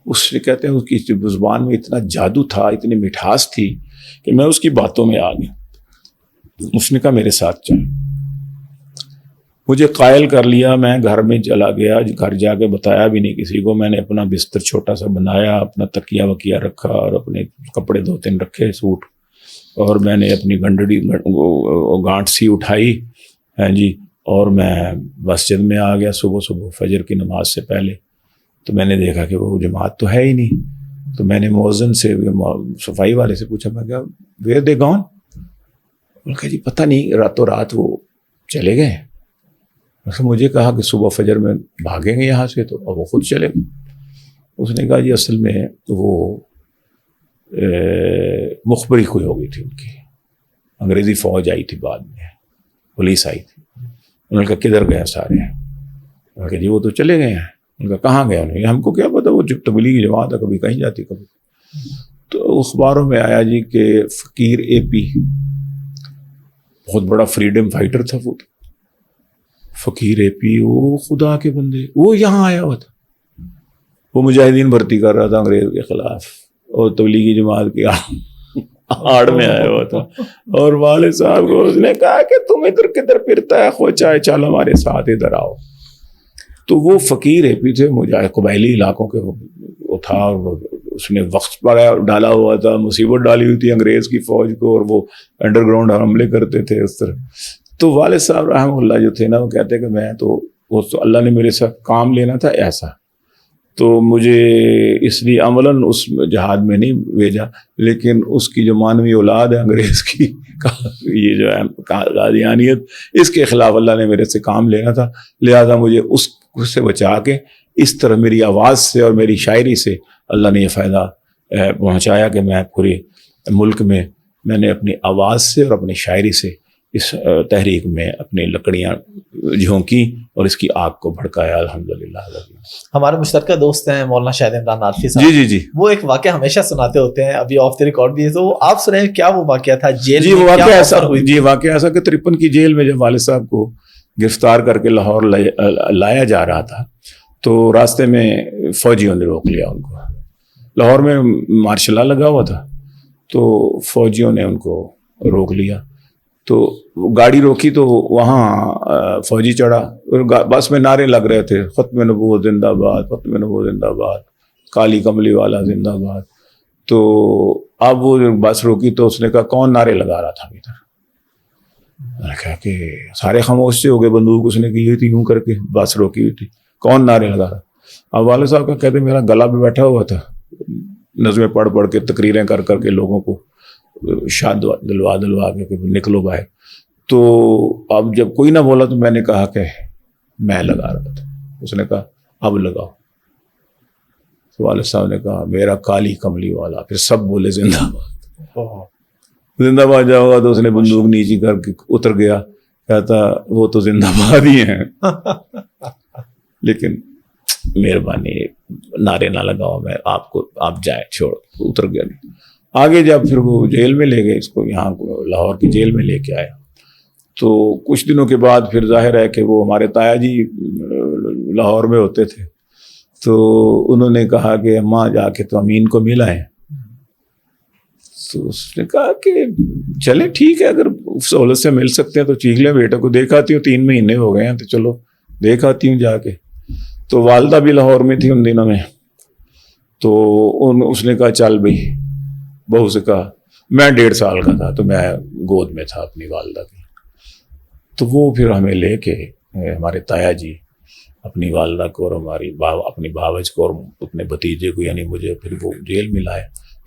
اس نے کہتے ہیں اس کی زبان میں اتنا جادو تھا, اتنی مٹھاس تھی کہ میں اس کی باتوں میں آ گیا. اس نے کہا میرے ساتھ چل, مجھے قائل کر لیا, میں گھر میں چلا گیا, گھر جا کے بتایا بھی نہیں کسی کو. میں نے اپنا بستر چھوٹا سا بنایا, اپنا تکیہ وکیہ رکھا اور اپنے کپڑے 2-3 رکھے سوٹ, اور میں نے اپنی گنڈڑی گانٹ سی اٹھائی ہیں جی, اور میں مسجد میں آ گیا صبح فجر کی نماز سے پہلے. تو میں نے دیکھا کہ وہ جماعت تو ہے ہی نہیں. تو میں نے مؤذن سے, صفائی والے سے پوچھا, میں کہا ویئر دے گون, انہوں نے کہا جی پتہ نہیں, راتوں رات وہ چلے گئے. مجھے کہا کہ صبح فجر میں بھاگیں گے یہاں سے, تو اب وہ خود چلے گئے. اس نے کہا جی اصل میں وہ مخبری کوئی ہو گئی تھی ان کی, انگریزی فوج آئی تھی بعد میں, پولیس آئی تھی. انہوں نے کہا کدھر گئے سارے, انہوں نے کہا جی وہ تو چلے گئے ہیں. ان کا کہاں گیا, انہیں ہم کو کیا پتا, وہ جب تبلیغی جماعت ہے کبھی کہیں جاتی کبھی. تو اخباروں میں آیا جی کہ فقیر اے پی, بہت بڑا فریڈم فائٹر تھا وہ, فقیر اے پی, وہ خدا کے بندے, وہ یہاں آیا ہوا تھا, وہ مجاہدین بھرتی کر رہا تھا انگریز کے خلاف, اور تبلیغی جماعت کی آڑ میں آیا ہوا تھا. اور والد صاحب کو اس نے کہا کہ تم ادھر کدھر پھرتا ہے, خو چائے چل ہمارے ساتھ ادھر آؤ. تو وہ فقیر اے پی تھے، مجھے قبائلی علاقوں کے وہ تھا، اور اس نے وقت پر ڈالا ہوا تھا، مصیبت ڈالی ہوئی تھی انگریز کی فوج کو، اور وہ انڈر گراؤنڈ حملے کرتے تھے اس طرح. تو والد صاحب رحمہ اللہ جو تھے نا، وہ کہتے کہ میں تو اللہ نے میرے ساتھ کام لینا تھا ایسا، تو مجھے اس لیے عملاً اس جہاد میں نہیں بھیجا، لیکن اس کی جو مانوی اولاد ہے انگریز کی یہ جو ہے قادیانیت، اس کے خلاف اللہ نے میرے سے کام لینا تھا، لہذا مجھے اس سے بچا کے اس طرح میری آواز سے اور میری شاعری سے اللہ نے یہ فائدہ پہنچایا کہ میں پورے ملک میں نے اپنی آواز سے اور اپنی شاعری سے اس تحریک میں اپنی لکڑیاں جھونکی اور اس کی آگ کو بھڑکایا. الحمدللہ. ہمارے مشترکہ دوست ہیں مولانا شاہد عمران عارفی صاحب. جی وہ ایک واقعہ ہمیشہ سناتے ہوتے ہیں، ابھی آف دی ریکارڈ بھی ہے، تو آپ سنیں کیا وہ واقعہ تھا جیل جی. وہ واقعہ ایسا ہوئی؟ جی واقعہ ایسا کہ 53 کی جیل میں جب والد صاحب کو گرفتار کر کے لاہور لایا جا رہا تھا، تو راستے میں فوجیوں نے روک لیا ان کو. لاہور میں مارشل لا لگا ہوا تھا، تو فوجیوں نے ان کو روک لیا. تو گاڑی روکی تو وہاں فوجی چڑھا، بس میں نعرے لگ رہے تھے، ختم نبوت زندہ باد، ختم نبوت زندہ باد، کالی کملی والا زندہ باد. تو اب وہ بس روکی تو اس نے کہا کون نعرے لگا رہا تھا ادھر؟ میں نے کہا کہ سارے خاموش سے ہو گئے، بندوق اس نے کی ہوئی تھی یوں کر کے، بس روکی ہوئی تھی، کون نعرے لگا رہا؟ اب والد صاحب کا کہتے میرا گلا پہ بیٹھا ہوا تھا، نظمیں پڑھ کے تقریریں کر کے لوگوں کو شاد دلوا کے نکلو باہر. تو اب جب کوئی نہ بولا تو میں نے کہا کہ میں لگا رہا تھا. اس نے کہا اب لگاؤ. تو والد صاحب نے کہا میرا کالی کملی والا. پھر سب بولے زندہ باد، زندہ باد جاؤ گا. تو اس نے بندوق نیچی کر کے اتر گیا، کہتا وہ تو زندہ باد ہی ہیں لیکن مہربانی نعرے نہ لگاؤ، میں آپ جائیں، چھوڑ. اتر گیا. آگے جب پھر وہ جیل میں لے گئے اس کو، یہاں لاہور کی جیل میں لے کے آیا. تو کچھ دنوں کے بعد پھر ظاہر ہے کہ وہ ہمارے تایا جی لاہور میں ہوتے تھے، تو انہوں نے کہا کہ اماں جا کے تو امین کو مل آئے. تو اس نے کہا کہ چلیں ٹھیک ہے، اگر سہولت سے مل سکتے ہیں تو چیخ لیں، بیٹا کو دیکھ آتی ہوں، 3 مہینے ہو گئے ہیں تو چلو دیکھ آتی ہوں جا کے. تو والدہ بھی لاہور میں تھی ان دنوں میں. تو اس نے کہا چل بھائی. بہو سے کہا، میں 1.5 سال کا تھا تو میں گود میں تھا اپنی والدہ کی. تو وہ پھر ہمیں لے کے ہمارے تایا جی اپنی والدہ کو اور اپنی بھاوج کو اور اپنے بھتیجے کو یعنی مجھے پھر وہ جیل میں لائے.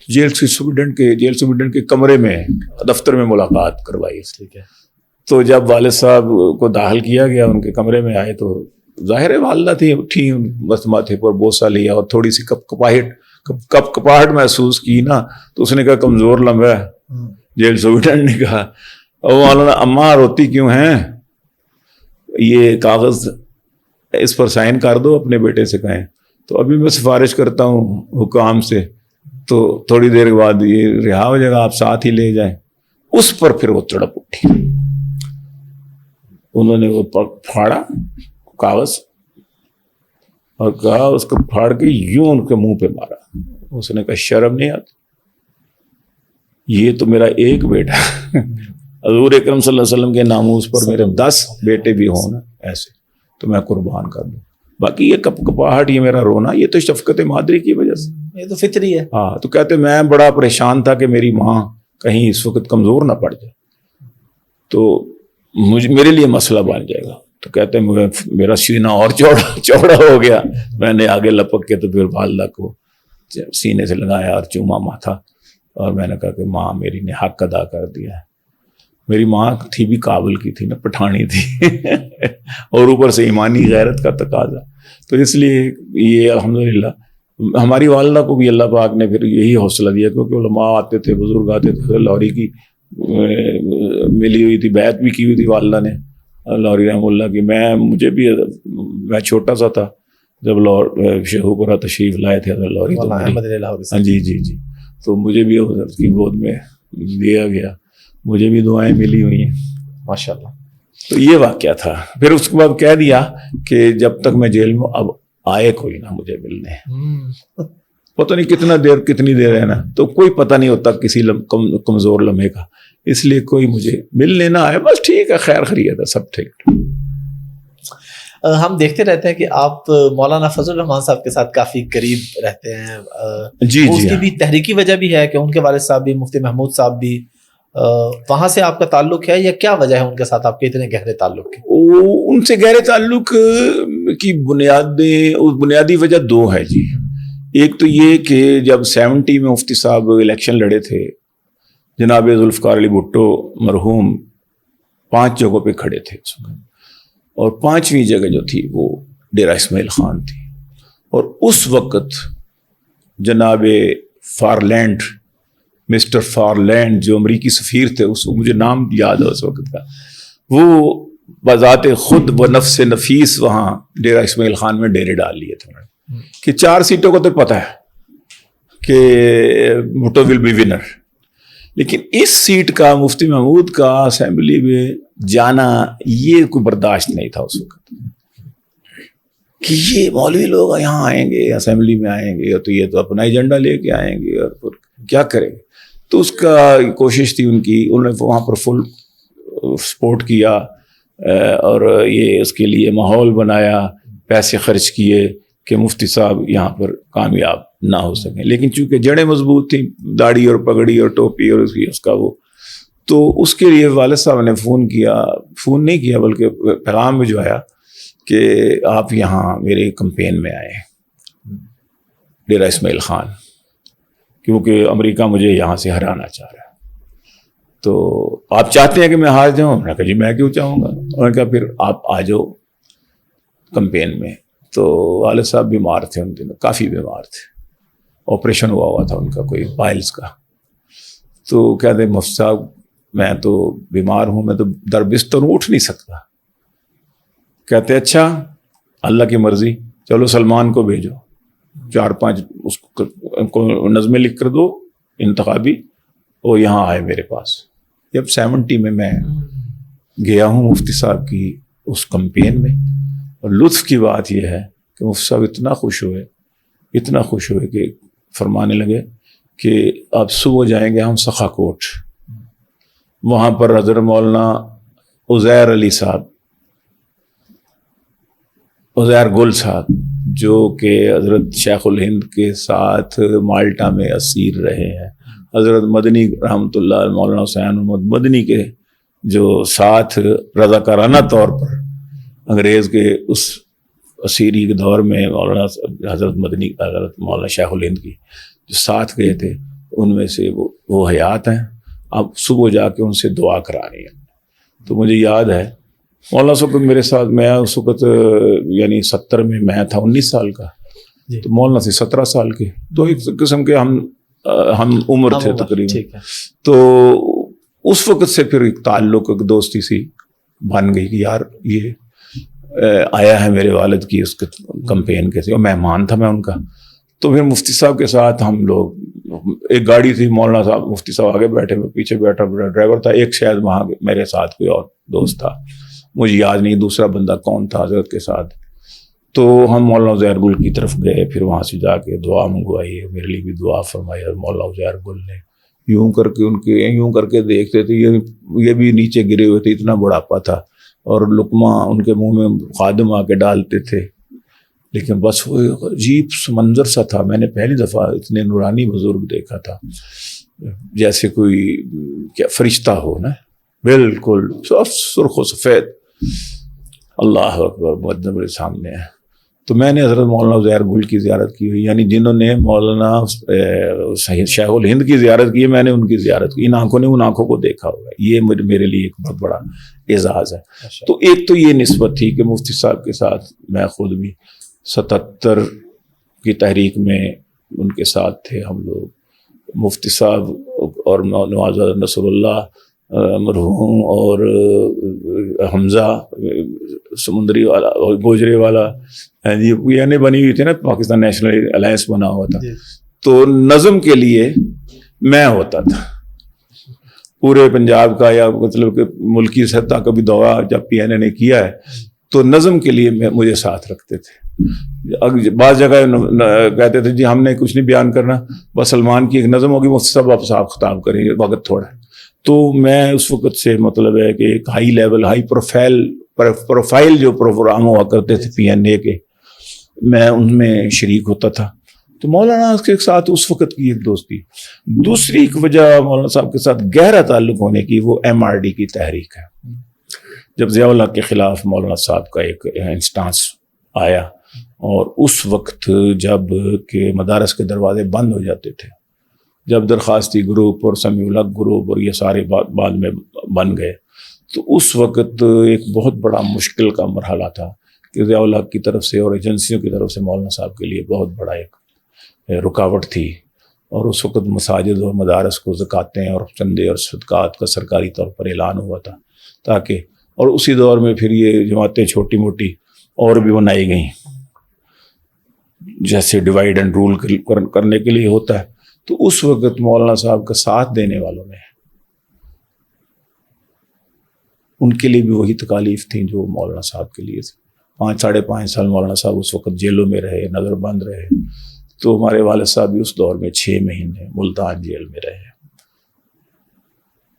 جیل سپرنٹینڈنٹ کے کمرے میں دفتر میں ملاقات کروائی. ٹھیک ہے. تو جب والد صاحب کو داخل کیا گیا ان کے کمرے میں آئے تو ظاہر والدہ تھی، اٹھی، بس ماتھے پر بوسہ لیا اور تھوڑی سی کپاہٹ محسوس کی نا. تو اس نے کہا کمزور لمبا ہے. جیل سپرنٹینڈنٹ نے کہا مولانا اماں روتی کیوں ہیں؟ یہ کاغذ اس پر سائن کر دو، اپنے بیٹے سے کہیں. تو ابھی میں سفارش کرتا ہوں حکام سے، تو تھوڑی دیر کے بعد یہ رہا ہو جائے گا، آپ ساتھ ہی لے جائیں. اس پر پھر وہ تڑپ اٹھی. انہوں نے وہ پھاڑا کاغذ اور کہا، اس کو پھاڑ کے یوں ان کے منہ پہ مارا. اس نے کہا شرم نہیں آتی؟ یہ تو میرا ایک بیٹا حضور اکرم صلی اللہ علیہ وسلم کے ناموس پر میرے 10 بیٹے بھی ہوں نا ایسے تو میں قربان کر دوں. باقی یہ کپاہٹ، یہ میرا رونا، یہ تو شفقت مادری کی وجہ سے، یہ تو فطری ہے. ہاں. تو کہتے میں بڑا پریشان تھا کہ میری ماں کہیں اس وقت کمزور نہ پڑ جائے تو میرے لیے مسئلہ بن جائے گا. تو کہتے میرا سینہ اور چوڑا ہو گیا. میں نے آگے لپک کے تو پھر والدہ کو سینے سے لگایا اور چوما ماتھا، اور میں نے کہا کہ ماں میری نے حق ادا کر دیا ہے. میری ماں تھی بھی کابل کی تھی نا، پٹھانی تھی اور اوپر سے ایمانی غیرت کا تقاضا. تو اس لیے یہ الحمدللہ ہماری والدہ کو بھی اللہ پاک نے پھر یہی حوصلہ دیا، کیونکہ علماء آتے تھے، بزرگ آتے تھے. لاہوری کی ملی ہوئی تھی، بیعت بھی کی ہوئی تھی والدہ نے لاہوری رحمہ اللہ کی. میں چھوٹا سا تھا جب شیخوپورہ تشریف لائے تھے لاہوری. ہاں جی. تو مجھے بھی اس کی گود میں دیا گیا، مجھے بھی دعائیں ملی ہوئی ہیں ماشاءاللہ. تو یہ واقعہ تھا. پھر اس کے بعد کہہ دیا کہ جب تک میں جیل میں اب آئے کوئی نہ مجھے ملنے. پتہ نہیں کتنی دیر ہے نا، تو کوئی پتہ نہیں ہوتا کسی کمزور لمحے کا. اس لیے کوئی مجھے ملنے نہ آئے، بس ٹھیک ہے، خیر خیریت ہے، سب ٹھیک. ہم دیکھتے رہتے ہیں کہ آپ مولانا فضل الرحمان صاحب کے ساتھ کافی قریب رہتے ہیں. جی اس جی کی بھی تحریکی وجہ بھی ہے کہ ان کے والد صاحب بھی مفتی محمود صاحب بھی وہاں سے آپ کا تعلق ہے, یا کیا وجہ ہے ان کے ساتھ آپ کے اتنے گہرے تعلق کی؟ ان سے گہرے تعلق کی بنیادی وجہ دو ہے جی. ایک تو یہ کہ جب 70 میں مفتی صاحب الیکشن لڑے تھے, جناب ذوالفقار علی بھٹو مرحوم 5 جگہوں پہ کھڑے تھے اس وقت, اور 5ویں جگہ جو تھی وہ ڈیرہ اسماعیل خان تھی. اور اس وقت جناب فارلینڈ, مسٹر فارلینڈ جو امریکی سفیر تھے, اس مجھے نام یاد ہے اس وقت کا, وہ بذات خود و نفس نفیس وہاں ڈیرہ اسماعیل خان میں ڈیرے ڈال لیے تھے کہ 4 سیٹوں کو تو پتہ ہے کہ بھٹو ول بی ونر, لیکن اس سیٹ کا مفتی محمود کا اسمبلی میں جانا یہ کوئی برداشت نہیں تھا اس وقت, کہ یہ مولوی لوگ یہاں آئیں گے, اسمبلی میں آئیں گے, تو یہ تو اپنا ایجنڈا لے کے آئیں گے اور پھر کیا کریں گے. تو اس کا کوشش تھی ان کی, انہوں نے وہاں پر فل سپورٹ کیا اور یہ اس کے لیے ماحول بنایا, پیسے خرچ کیے کہ مفتی صاحب یہاں پر کامیاب نہ ہو سکیں. لیکن چونکہ جڑیں مضبوط تھیں, داڑھی اور پگڑی اور ٹوپی اور اس کا وہ, تو اس کے لیے والد صاحب نے فون نہیں کیا بلکہ پیغام بھجوایا کہ آپ یہاں میرے کمپین میں آئے ڈیرہ اسماعیل خان, کیونکہ امریکہ مجھے یہاں سے ہرانا چاہ رہا ہے, تو آپ چاہتے ہیں کہ میں ہار جاؤں؟ میں نے کہا جی میں کیوں چاہوں گا. انہوں نے کہا پھر آپ آ جاؤ کمپین میں. تو والد صاحب بیمار تھے ان دنوں, کافی بیمار تھے, آپریشن ہوا تھا ان کا کوئی پائلز کا. تو کہتے ہیں مفتی صاحب میں تو بیمار ہوں, میں تو در بستر اٹھ نہیں سکتا. کہتے اچھا اللہ کی مرضی, چلو سلمان کو بھیجو, 4-5 اس کو نظمیں لکھ کر دو انتخابی, وہ یہاں آئے میرے پاس. جب 70 میں گیا ہوں مفتی صاحب کی اس کمپین میں, اور لطف کی بات یہ ہے کہ مفتی صاحب اتنا خوش ہوئے کہ فرمانے لگے کہ آپ صبح جائیں گے ہم سخا کوٹ, وہاں پر حضرت مولانا عزیر علی صاحب, عزیر گل صاحب, جو کہ حضرت شیخ الہند کے ساتھ مالٹا میں اسیر رہے ہیں, حضرت مدنی رحمۃ اللہ مولانا حسین محمد مدنی کے جو ساتھ رضاکارانہ طور پر انگریز کے اس اسیری کے دور میں مولانا حضرت مدنی, حضرت مولانا شیخ الہند کی جو ساتھ گئے تھے, ان میں سے وہ حیات ہیں. اب صبح جا کے ان سے دعا کرانی ہے. تو مجھے یاد ہے مولانا صاحب میرے ساتھ, میں اس وقت یعنی 70 میں میں تھا 19 سال کا, تو مولانا سے 17 سال کے, تو ایک قسم کے ہم عمر تھے تقریباً. تو اس وقت سے پھر ایک تعلق, ایک دوستی سی بن گئی کہ یار یہ آیا ہے میرے والد کی اس کمپین کے, اور مہمان تھا میں ان کا. تو پھر مفتی صاحب کے ساتھ ہم لوگ, ایک گاڑی تھی, مولانا صاحب مفتی صاحب آگے بیٹھے, میں پیچھے بیٹھا, ڈرائیور تھا ایک, شاید وہاں میرے ساتھ کوئی اور دوست تھا, مجھے یاد نہیں دوسرا بندہ کون تھا حضرت کے ساتھ. تو ہم مولانا عزیر گل کی طرف گئے, پھر وہاں سے جا کے دعا منگوائی, میرے لیے بھی دعا فرمائی. اور مولانا عزیر گل نے یوں کر کے دیکھتے تھے, یہ بھی نیچے گرے ہوئے تھے, اتنا بڑھاپا تھا, اور لقمہ ان کے منہ میں خادم آ کے ڈالتے تھے. لیکن بس وہ عجیب منظر سا تھا, میں نے پہلی دفعہ اتنے نورانی بزرگ دیکھا تھا, جیسے کوئی کیا فرشتہ ہو نا, بالکل سرخ و سفید, اللہ اکبر, مدن میرے سامنے ہے. تو میں نے حضرت مولانا عزیر گل کی زیارت کی ہوئی, یعنی جنہوں نے مولانا شیخ الہند کی زیارت کی, میں نے ان کی زیارت کی. ان آنکھوں نے ان آنکھوں کو دیکھا ہوگا, یہ میرے لیے ایک بہت بڑا اعزاز ہے. تو ایک تو یہ نسبت تھی کہ مفتی صاحب کے ساتھ میں خود بھی 77 کی تحریک میں ان کے ساتھ تھے ہم لوگ. مفتی صاحب اور نواز نصر اللہ مرحوم اور حمزہ سمندری والا اور گوجرے والا, یعنی بنی ہوئی تھی نا, پاکستان نیشنل الائنس بنا ہوا تھا. تو نظم کے لیے میں ہوتا تھا پورے پنجاب کا, یا مطلب کہ ملکی سطح کا بھی دورہ جب پی این اے نے کیا ہے, تو نظم کے لیے مجھے ساتھ رکھتے تھے. بعض جگہ کہتے تھے جی ہم نے کچھ نہیں بیان کرنا, بس سلمان کی ایک نظم ہوگی, مفتی صاحب آپ صاحب خطاب کریں گے, وقت تھوڑا ہے. تو میں اس وقت سے مطلب ہے کہ ایک high level, high profile profile جو پروگرام ہوا کرتے تھے PNA کے، میں ان میں شریک ہوتا تھا. تو مولانا کے ساتھ اس وقت کی ایک دوستی. دوسری ایک وجہ مولانا صاحب کے ساتھ گہرا تعلق ہونے کی وہ MRD کی تحریک ہے. جب ضیاء الحق کے خلاف مولانا صاحب کا ایک انسٹانس آیا، اور اس وقت جب کہ مدارس کے دروازے بند ہو جاتے تھے، جب درخواستی گروپ اور سمیع الحق گروپ اور یہ سارے بعد میں بن گئے، تو اس وقت ایک بہت بڑا مشکل کا مرحلہ تھا کہ ضیاء الحق کی طرف سے اور ایجنسیوں کی طرف سے مولانا صاحب کے لیے بہت بڑا ایک رکاوٹ تھی. اور اس وقت مساجد اور مدارس کو زکاتیں اور چندے اور صدقات کا سرکاری طور پر اعلان ہوا تھا، تاکہ، اور اسی دور میں پھر یہ جماعتیں چھوٹی موٹی اور بھی بنائی گئیں، جیسے ڈیوائیڈ اینڈ رول کرنے کے لیے ہوتا ہے. تو اس وقت مولانا صاحب کا ساتھ دینے والوں نے، ان کے لیے بھی وہی تکالیف تھیں جو مولانا صاحب کے لیے تھی. 5-5.5 سال مولانا صاحب اس وقت جیلوں میں رہے، نظر بند رہے. تو ہمارے والد صاحب بھی اس دور میں 6 مہینے ملتان جیل میں رہے.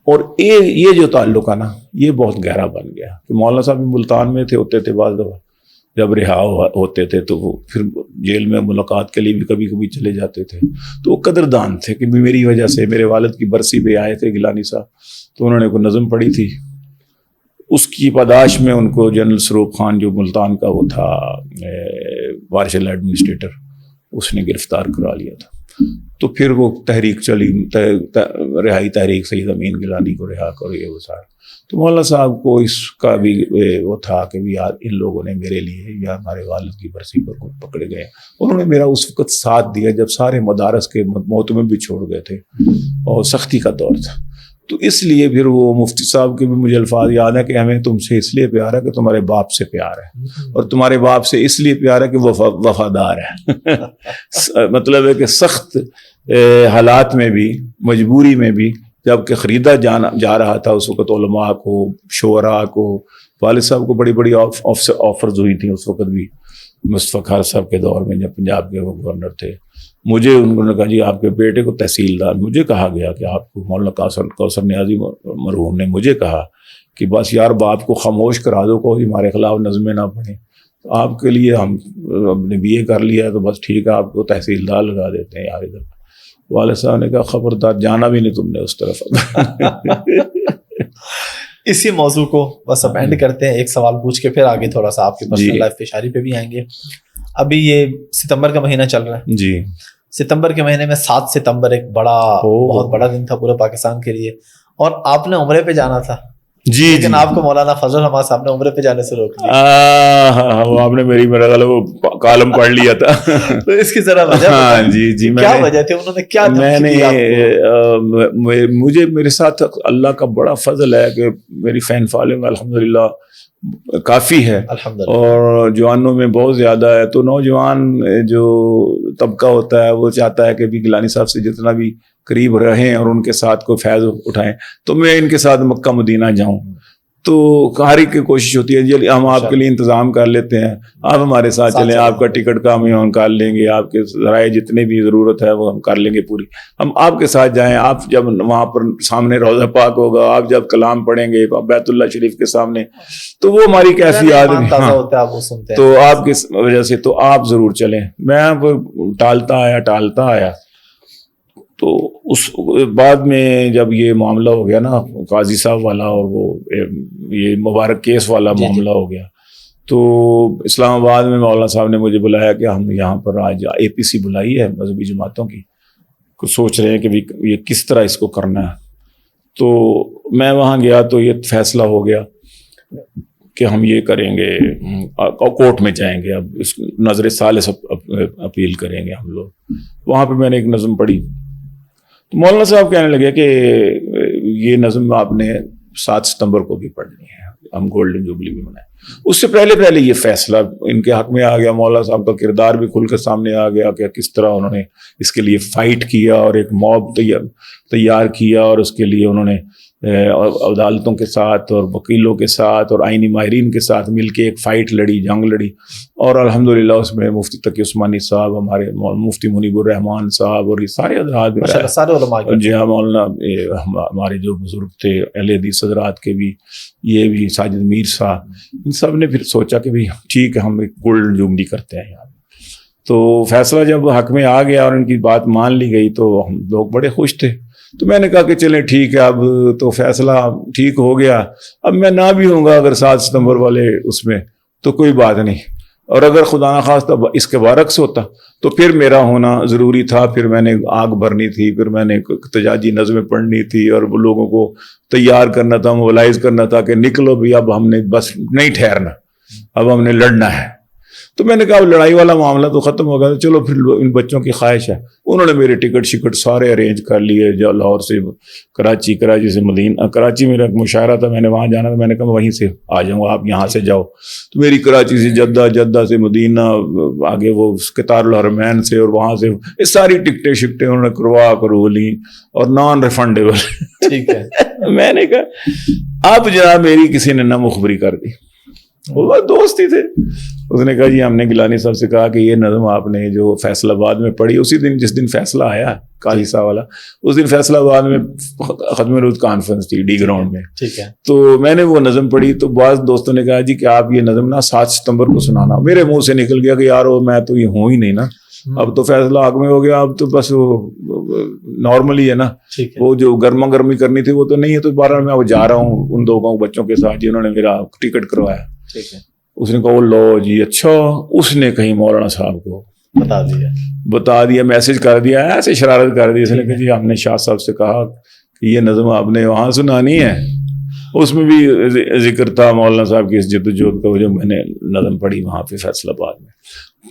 اور یہ جو تعلق ہے نا، یہ بہت گہرا بن گیا کہ مولانا صاحب بھی ملتان میں ہوتے تھے بعض دفعہ، جب رہا ہوتے تھے تو وہ پھر جیل میں ملاقات کے لیے بھی کبھی کبھی چلے جاتے تھے. تو وہ قدردان تھے کہ میری وجہ سے میرے والد کی برسی پہ آئے تھے گیلانی صاحب، تو انہوں نے کوئی نظم پڑھی تھی، اس کی پاداش میں ان کو جنرل سروق خان جو ملتان کا وہ تھا مارشل ایڈمنسٹریٹر، اس نے گرفتار کرا لیا تھا. تو پھر وہ تحریک چلی، رہائی تحریک سید امین گیلانی کو رہا کرو، یہ وہ سارا. تو مولانا صاحب کو اس کا بھی وہ تھا کہ بھی یار ان لوگوں نے میرے لیے یا ہمارے والد کی برسی پر پکڑے گئے. انہوں نے میرا اس وقت ساتھ دیا جب سارے مدارس کے محتمم بھی چھوڑ گئے تھے اور سختی کا دور تھا. تو اس لیے پھر وہ مفتی صاحب کے بھی مجھے الفاظ یاد ہے کہ ہمیں تم سے اس لیے پیار ہے کہ تمہارے باپ سے پیار ہے، اور تمہارے باپ سے اس لیے پیار ہے کہ وہ وفادار ہے. مطلب ہے کہ سخت حالات میں بھی، مجبوری میں بھی، جب کہ خریدا جا رہا تھا اس وقت علماء کو، شعراء کو، والد صاحب کو بڑی بڑی آفرز ہوئی تھیں اس وقت بھی، مصطفیٰ خار صاحب کے دور میں جب پنجاب کے وہ گورنر تھے. مجھے انہوں نے کہا جی آپ کے بیٹے کو تحصیلدار، مجھے کہا گیا کہ آپ کو مولانا کوثر نیازی مرحوم نے مجھے کہا کہ بس یار باپ کو خاموش کرا دو، کوئی ہمارے خلاف نظمیں نہ پڑھیں. آپ کے لیے ہم نے BA کر لیا ہے تو بس ٹھیک ہے، آپ کو تحصیلدار لگا دیتے ہیں یار ادھر. والد صاحب نے کہا خبردار، جانا بھی نہیں تم نے اس طرف. اسی موضوع کو بس اب اینڈ کرتے ہیں، ایک سوال پوچھ کے پھر آگے تھوڑا سا آپ کی پرسنل لائف پیشاری پہ بھی آئیں گے. ابھی یہ ستمبر کا مہینہ چل رہا ہے جی، ستمبر کے مہینے میں 7 ستمبر ایک بہت بڑا دن تھا پورے پاکستان کے لیے، اور آپ نے عمرے پہ جانا تھا جی، لیکن آپ کو مولانا فضل الرحمان صاحب نے عمرے پہ جانے سے روک لیا. آپ نے میرا وہ کالم پڑھ لیا تھا. تو اس کی ذرا وجہ جی جی، کیا وجہ تھی؟ انہوں نے کیا؟ مجھے میرے ساتھ اللہ کا بڑا فضل ہے کہ میری فین فالوئنگ الحمدللہ کافی ہے، اور جوانوں میں بہت زیادہ ہے. تو نوجوان جو طبقہ ہوتا ہے وہ چاہتا ہے کہ بھی گیلانی صاحب سے جتنا بھی قریب رہیں اور ان کے ساتھ کوئی فیض اٹھائیں. تو میں ان کے ساتھ مکہ مدینہ جاؤں، تو ہر ایک کی کوشش ہوتی ہے جی ہم آپ کے لیے انتظام کر لیتے ہیں، آپ ہمارے ساتھ چلیں، آپ کا ٹکٹ کا ہم کر لیں گے، آپ کے ذرائع جتنے بھی ضرورت ہے وہ ہم کر لیں گے پوری، ہم آپ کے ساتھ جائیں. آپ جب وہاں پر سامنے روضہ پاک ہوگا، آپ جب کلام پڑھیں گے بیت اللہ شریف کے سامنے، تو وہ ہماری کیفیات ہیں. تو آپ کی وجہ سے تو آپ ضرور چلیں. میں وہ ٹالتا آیا. تو اس بعد میں جب یہ معاملہ ہو گیا نا قاضی صاحب والا، اور وہ یہ مبارک کیس والا معاملہ ہو گیا، تو اسلام آباد میں مولانا صاحب نے مجھے بلایا کہ ہم یہاں پر آج APC بلائی ہے مذہبی جماعتوں کی، کچھ سوچ رہے ہیں کہ یہ کس طرح اس کو کرنا ہے. تو میں وہاں گیا تو یہ فیصلہ ہو گیا کہ ہم یہ کریں گے، کورٹ میں جائیں گے، اب اس نظر ثالث اپیل کریں گے ہم لوگ. وہاں پہ میں نے ایک نظم پڑھی، تو مولانا صاحب کہنے لگے کہ یہ نظم آپ نے 7 ستمبر کو بھی پڑھنی ہے، ہم گولڈن جوبلی بھی منائیں. اس سے پہلے یہ فیصلہ ان کے حق میں آ گیا. مولانا صاحب کا کردار بھی کھل کر سامنے آ گیا کہ کس طرح انہوں نے اس کے لیے فائٹ کیا اور ایک موب تیار کیا، اور اس کے لیے انہوں نے عدالتوں کے ساتھ اور وکیلوں کے ساتھ اور آئینی ماہرین کے ساتھ مل کے ایک فائٹ لڑی، جنگ لڑی، اور الحمدللہ اس میں مفتی تقی عثمانی صاحب، ہمارے مفتی منیب الرحمان صاحب، اور یہ سارے حضرات، سارے علماء، جی ہاں، مولانا ہمارے جو بزرگ تھے اہل حدیث حضرات کے بھی، یہ بھی ساجد میر صاحب، ان سب نے پھر سوچا کہ بھئی ٹھیک ہے ہم ایک گولڈن جوبلی کرتے ہیں یہاں. تو فیصلہ جب حق میں آ گیا اور ان کی بات مان لی گئی تو ہم لوگ بڑے خوش تھے. تو میں نے کہا کہ چلیں ٹھیک ہے، اب تو فیصلہ ٹھیک ہو گیا، اب میں نہ بھی ہوں گا اگر 7 ستمبر والے اس میں تو کوئی بات نہیں، اور اگر خدا نخواستہ اس کے برعکس ہوتا تو پھر میرا ہونا ضروری تھا. پھر میں نے آگ بھرنی تھی، پھر میں نے احتجاجی نظمیں پڑھنی تھی اور وہ لوگوں کو تیار کرنا تھا، موبلائز کرنا تھا کہ نکلو بھی، اب ہم نے بس نہیں ٹھہرنا، اب ہم نے لڑنا ہے. تو میں نے کہا لڑائی والا معاملہ تو ختم ہو گیا، چلو پھر ان بچوں کی خواہش ہے. انہوں نے میرے ٹکٹ شکٹ سارے ارینج کر لیے، جو لاہور سے کراچی، کراچی سے مدینہ. کراچی میرا ایک مشاعرہ تھا، میں نے وہاں جانا تھا، میں نے کہا وہیں سے آ جاؤں گا، آپ یہاں سے جاؤ. تو میری کراچی سے جدہ، جدہ سے مدینہ، آگے وہ قطار الحرمین سے، اور وہاں سے یہ ساری ٹکٹیں شکٹیں انہوں نے کرو لیں اور نان ریفنڈیبل. ٹھیک ہے. میں نے کہا اب جناب میری کسی نے نہ مخبری کر دی، وہ دوست ہی تھے. اس نے کہا جی ہم نے گیلانی صاحب سے کہا کہ یہ نظم آپ نے جو فیصل آباد میں پڑھی، اسی دن جس دن فیصلہ آیا قاضی صاحب والا، اس دن فیصل آباد میں ختم رود کانفرنس تھی ڈی گراؤنڈ میں. ٹھیک ہے. تو میں نے وہ نظم پڑھی تو بعض دوستوں نے کہا جی کہ آپ یہ نظم نا 7 ستمبر کو سنانا. میرے منہ سے نکل گیا کہ یار میں تو یہ ہوں ہی نہیں نا، اب تو فیصلہ آگ میں ہو گیا، اب تو بس وہ نارملی ہے نا، وہ جو گرما گرمی کرنی تھی وہ تو نہیں ہے. تو بہرحال میں اب جا رہا ہوں ان لوگوں بچوں کے ساتھ جنہوں نے میرا ٹکٹ کروایا. ٹھیک ہے. اس نے کہا وہ لو جی اچھا. اس نے کہیں مولانا صاحب کو بتا دیا، میسج کر دیا، ایسے شرارت کر دی. اس نے کہا جی ہم نے شاہ صاحب سے کہا کہ یہ نظم آپ نے وہاں سنانی ہے. اس میں بھی ذکر تھا مولانا صاحب کی اس جدوجہد کا، جو میں نے نظم پڑھی وہاں پہ فیصل آباد میں.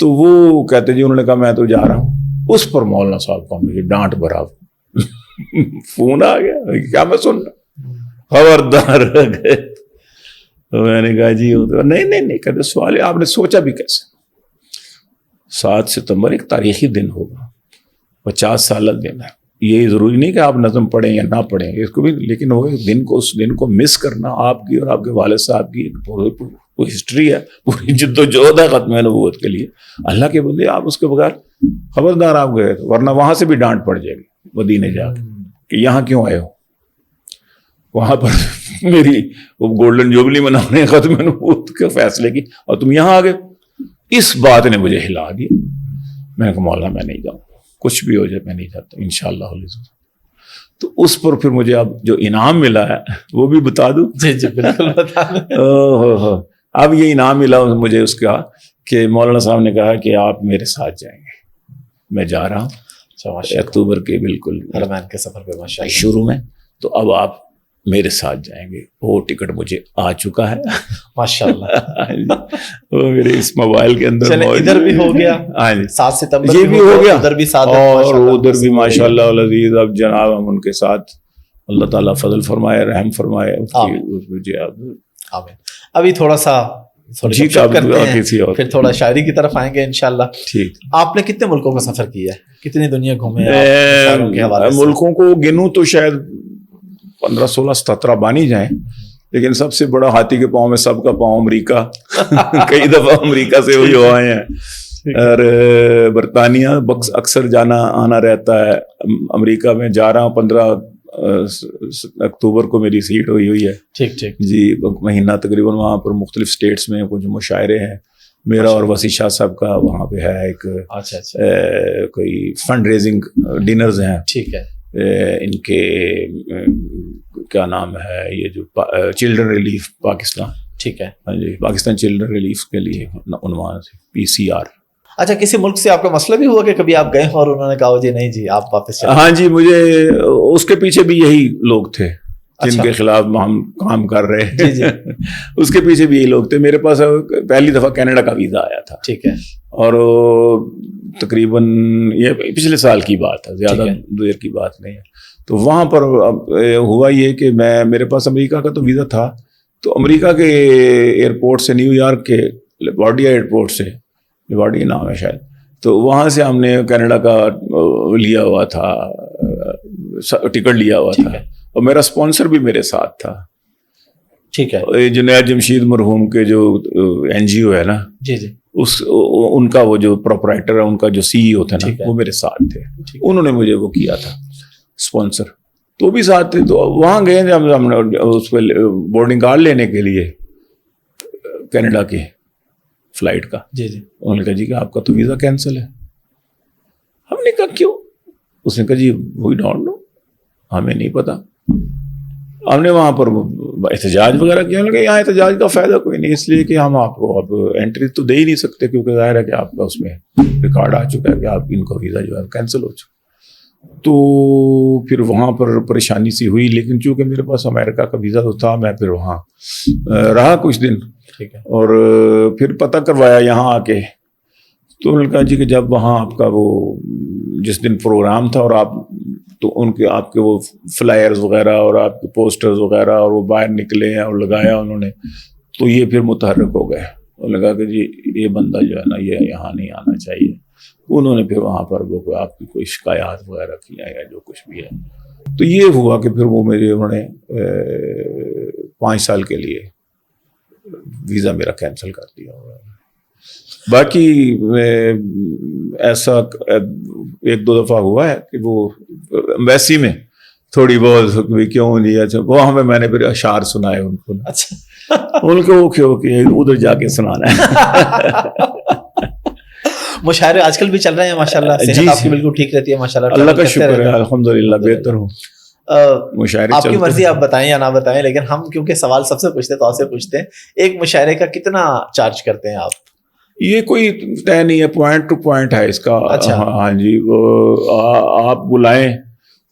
تو وہ کہتے جی، انہوں نے کہا میں تو جا رہا ہوں. اس پر مولانا صاحب کو مجھے ڈانٹ بھرا فون آ گیا، کیا میں سن رہا، خبردار. تو میں نے کہا جی نہیں کہتے سوال ہے آپ نے سوچا بھی کیسے؟ 7 ستمبر ایک تاریخی دن ہوگا، 50 سالہ دن ہے. یہ ضروری نہیں کہ آپ نظم پڑھیں یا نہ پڑھیں اس کو بھی، لیکن وہ دن کو، اس دن کو مس کرنا آپ کی اور آپ کے والد صاحب کی ایک ہسٹری ہے، پوری جد و جہد ہے ختم نبوت کے لیے. اللہ کے بندے آپ اس کے بغیر خبردار آپ گئے، ورنہ وہاں سے بھی ڈانٹ پڑ جائے گی مدینے جا کے کہ یہاں کیوں آئے ہو. وہاں پر میری وہ گولڈن جوبلی منانے ختم نبوت کے فیصلے کی، اور تم یہاں آ گئے. اس بات نے مجھے ہلا دیا. میں نے کہا مولانا میں نہیں جاؤں، کچھ بھی ہو جائے میں نہیں جاتا انشاءاللہ. تو اس پر پھر مجھے اب جو انعام ملا ہے وہ بھی بتا دوں. جی بالکل بتا دیں. اب یہ انعام ملا مجھے اس کا کہ مولانا صاحب نے کہا کہ آپ میرے ساتھ جائیں گے. میں جا رہا ہوں اکتوبر کے بالکل حرمین کے سفر پہ ماشاءاللہ شروع میں، تو اب آپ میرے ساتھ جائیں گے. وہ ٹکٹ مجھے آ چکا ہے ماشاءاللہ. وہ میرے اس موبائل کے اندر ادھر بھی ہو گیا 7 ستمبر، یہ بھی ہو گیا ادھر بھی 7، اور ادھر بھی ماشاءاللہ العزیز. اب جناب ہم ان کے ساتھ اللہ تعالیٰ فضل فرمائے، رحم فرمائے. آمین. ابھی تھوڑا سا پھر تھوڑا شاعری کی طرف آئیں گے انشاءاللہ. ٹھیک. آپ نے کتنے ملکوں کا سفر کیا ہے، کتنی دنیا گھومے؟ ملکوں کو گنوں تو شاید 15 16 17 بانی جائیں، لیکن سب سے بڑا ہاتھی کے پاؤں میں سب کا پاؤں امریکہ. کئی دفعہ امریکہ سے وہی آئے ہیں، اور برطانیہ اکثر جانا آنا رہتا ہے. امریکہ میں جا رہا ہوں، 15 اکتوبر کو میری سیٹ ہوئی ہے. ٹھیک ٹھیک جی، مہینہ تقریباً وہاں پر مختلف اسٹیٹس میں کچھ مشاعرے ہیں. میرا اور وسیع شاہ صاحب کا وہاں پہ ہے ایک کوئی فنڈ ریزنگ ڈنرز ہیں. ٹھیک ہے. ان کے کیا نام ہے، یہ جو چلڈرن ریلیف پاکستان. ٹھیک ہے. ہاں جی، پاکستان چلڈرن ریلیف کے لیے عنوان سے PCR. اچھا، کسی ملک سے آپ کا مسئلہ بھی ہوا کہ کبھی آپ گئے اور انہوں نے کہا جی نہیں جی آپ واپس چلیں؟ ہاں جی، مجھے اس کے پیچھے بھی یہی لوگ تھے جن کے خلاف ہم کام کر رہے ہیں. جی اس کے پیچھے بھی یہی لوگ تھے. میرے پاس پہلی دفعہ کینیڈا کا ویزا آیا تھا. ٹھیک ہے. اور تقریباً یہ پچھلے سال کی بات ہے، زیادہ دیر کی بات نہیں ہے. تو وہاں پر ہوا یہ کہ میرے پاس امریکہ کا تو ویزا تھا. تو امریکہ کے ایئرپورٹ سے، نیو یارک کے لیوارڈیا ایئرپورٹ سے، لیوارڈیا نام ہے شاید، تو وہاں سے ہم نے کینیڈا کا لیا ہوا تھا، ٹکٹ لیا ہوا تھا. اور میرا اسپانسر بھی میرے ساتھ تھا. ٹھیک ہے. جنید جمشید مرحوم کے جو NGO ہے نا, جی جی, ان کا وہ جو پروپرائٹر ہے, ان کا جو CEO تھا نا, وہ میرے ساتھ تھے. انہوں نے مجھے وہ کیا تھا اسپانسر, تو بھی ساتھ تھے. تو وہاں گئے تھے ہم اس پہ بورڈنگ کارڈ لینے کے لیے کینیڈا کی فلائٹ کا. جی جی. انہوں نے کہا جی کہ آپ کا تو ویزا کینسل ہے. ہم نے کہا کیوں؟ اس نے کہا جی وی ڈونٹ نو, ہمیں نہیں پتا. ہم نے وہاں پر احتجاج وغیرہ کیا. کہ یہاں احتجاج کا فائدہ کوئی نہیں, اس لیے کہ ہم آپ کو اب انٹری تو دے ہی نہیں سکتے, کیونکہ ظاہر ہے کہ آپ کا اس میں ریکارڈ آ چکا ہے کہ آپ ان کو ویزا جو ہے کینسل ہو چکا. تو پھر وہاں پر پریشانی سی ہوئی, لیکن چونکہ میرے پاس امریکہ کا ویزا تو تھا, میں پھر وہاں رہا کچھ دن. ٹھیک ہے. اور پھر پتہ کروایا یہاں آ کے. تو انہوں نے کہا جی کہ جب وہاں آپ کا وہ جس دن پروگرام تھا اور آپ تو ان کے آپ کے وہ فلائرز وغیرہ اور آپ کے پوسٹرز وغیرہ اور وہ باہر نکلے ہیں اور لگایا انہوں نے, تو یہ پھر متحرک ہو گئے. انہوں نے کہا کہ جی یہ بندہ جو ہے نا یہ یہاں نہیں آنا چاہیے. انہوں نے پھر وہاں پر وہ آپ کی کوئی شکایات وغیرہ کی ہیں یا جو کچھ بھی ہے. تو یہ ہوا کہ پھر وہ میرے انہوں نے 5 سال کے لیے ویزا میرا کینسل کر دیا. باقی ایسا 1-2 دفعہ ہوا ہے کہ وہ ایمبیسی میں تھوڑی بہت کیوں نہیں. اچھا وہ ہمیں میں نے پھر اشعار سنائے ان کو. اچھا, ان کو وہ کیوں کہ ادھر جا کے سنانا ہے. مشاعرے آج کل بھی چل رہے ہیں ماشاءاللہ. صحت آپ کی بالکل ٹھیک رہتی ہے ماشاءاللہ. اللہ کا شکر ہے, الحمدللہ بہتر ہوں. مشاعرے آپ کی مرضی, آپ بتائیں یا نہ بتائیں, لیکن ہم کیونکہ سوال سب سے پوچھتے ہیں تو آپ سے پوچھتے ہیں, ایک مشاعرے کا کتنا چارج کرتے ہیں آپ؟ یہ کوئی طے نہیں ہے, پوائنٹ ٹو پوائنٹ ہے اس کا. اچھا. ہاں جی, آپ بلائیں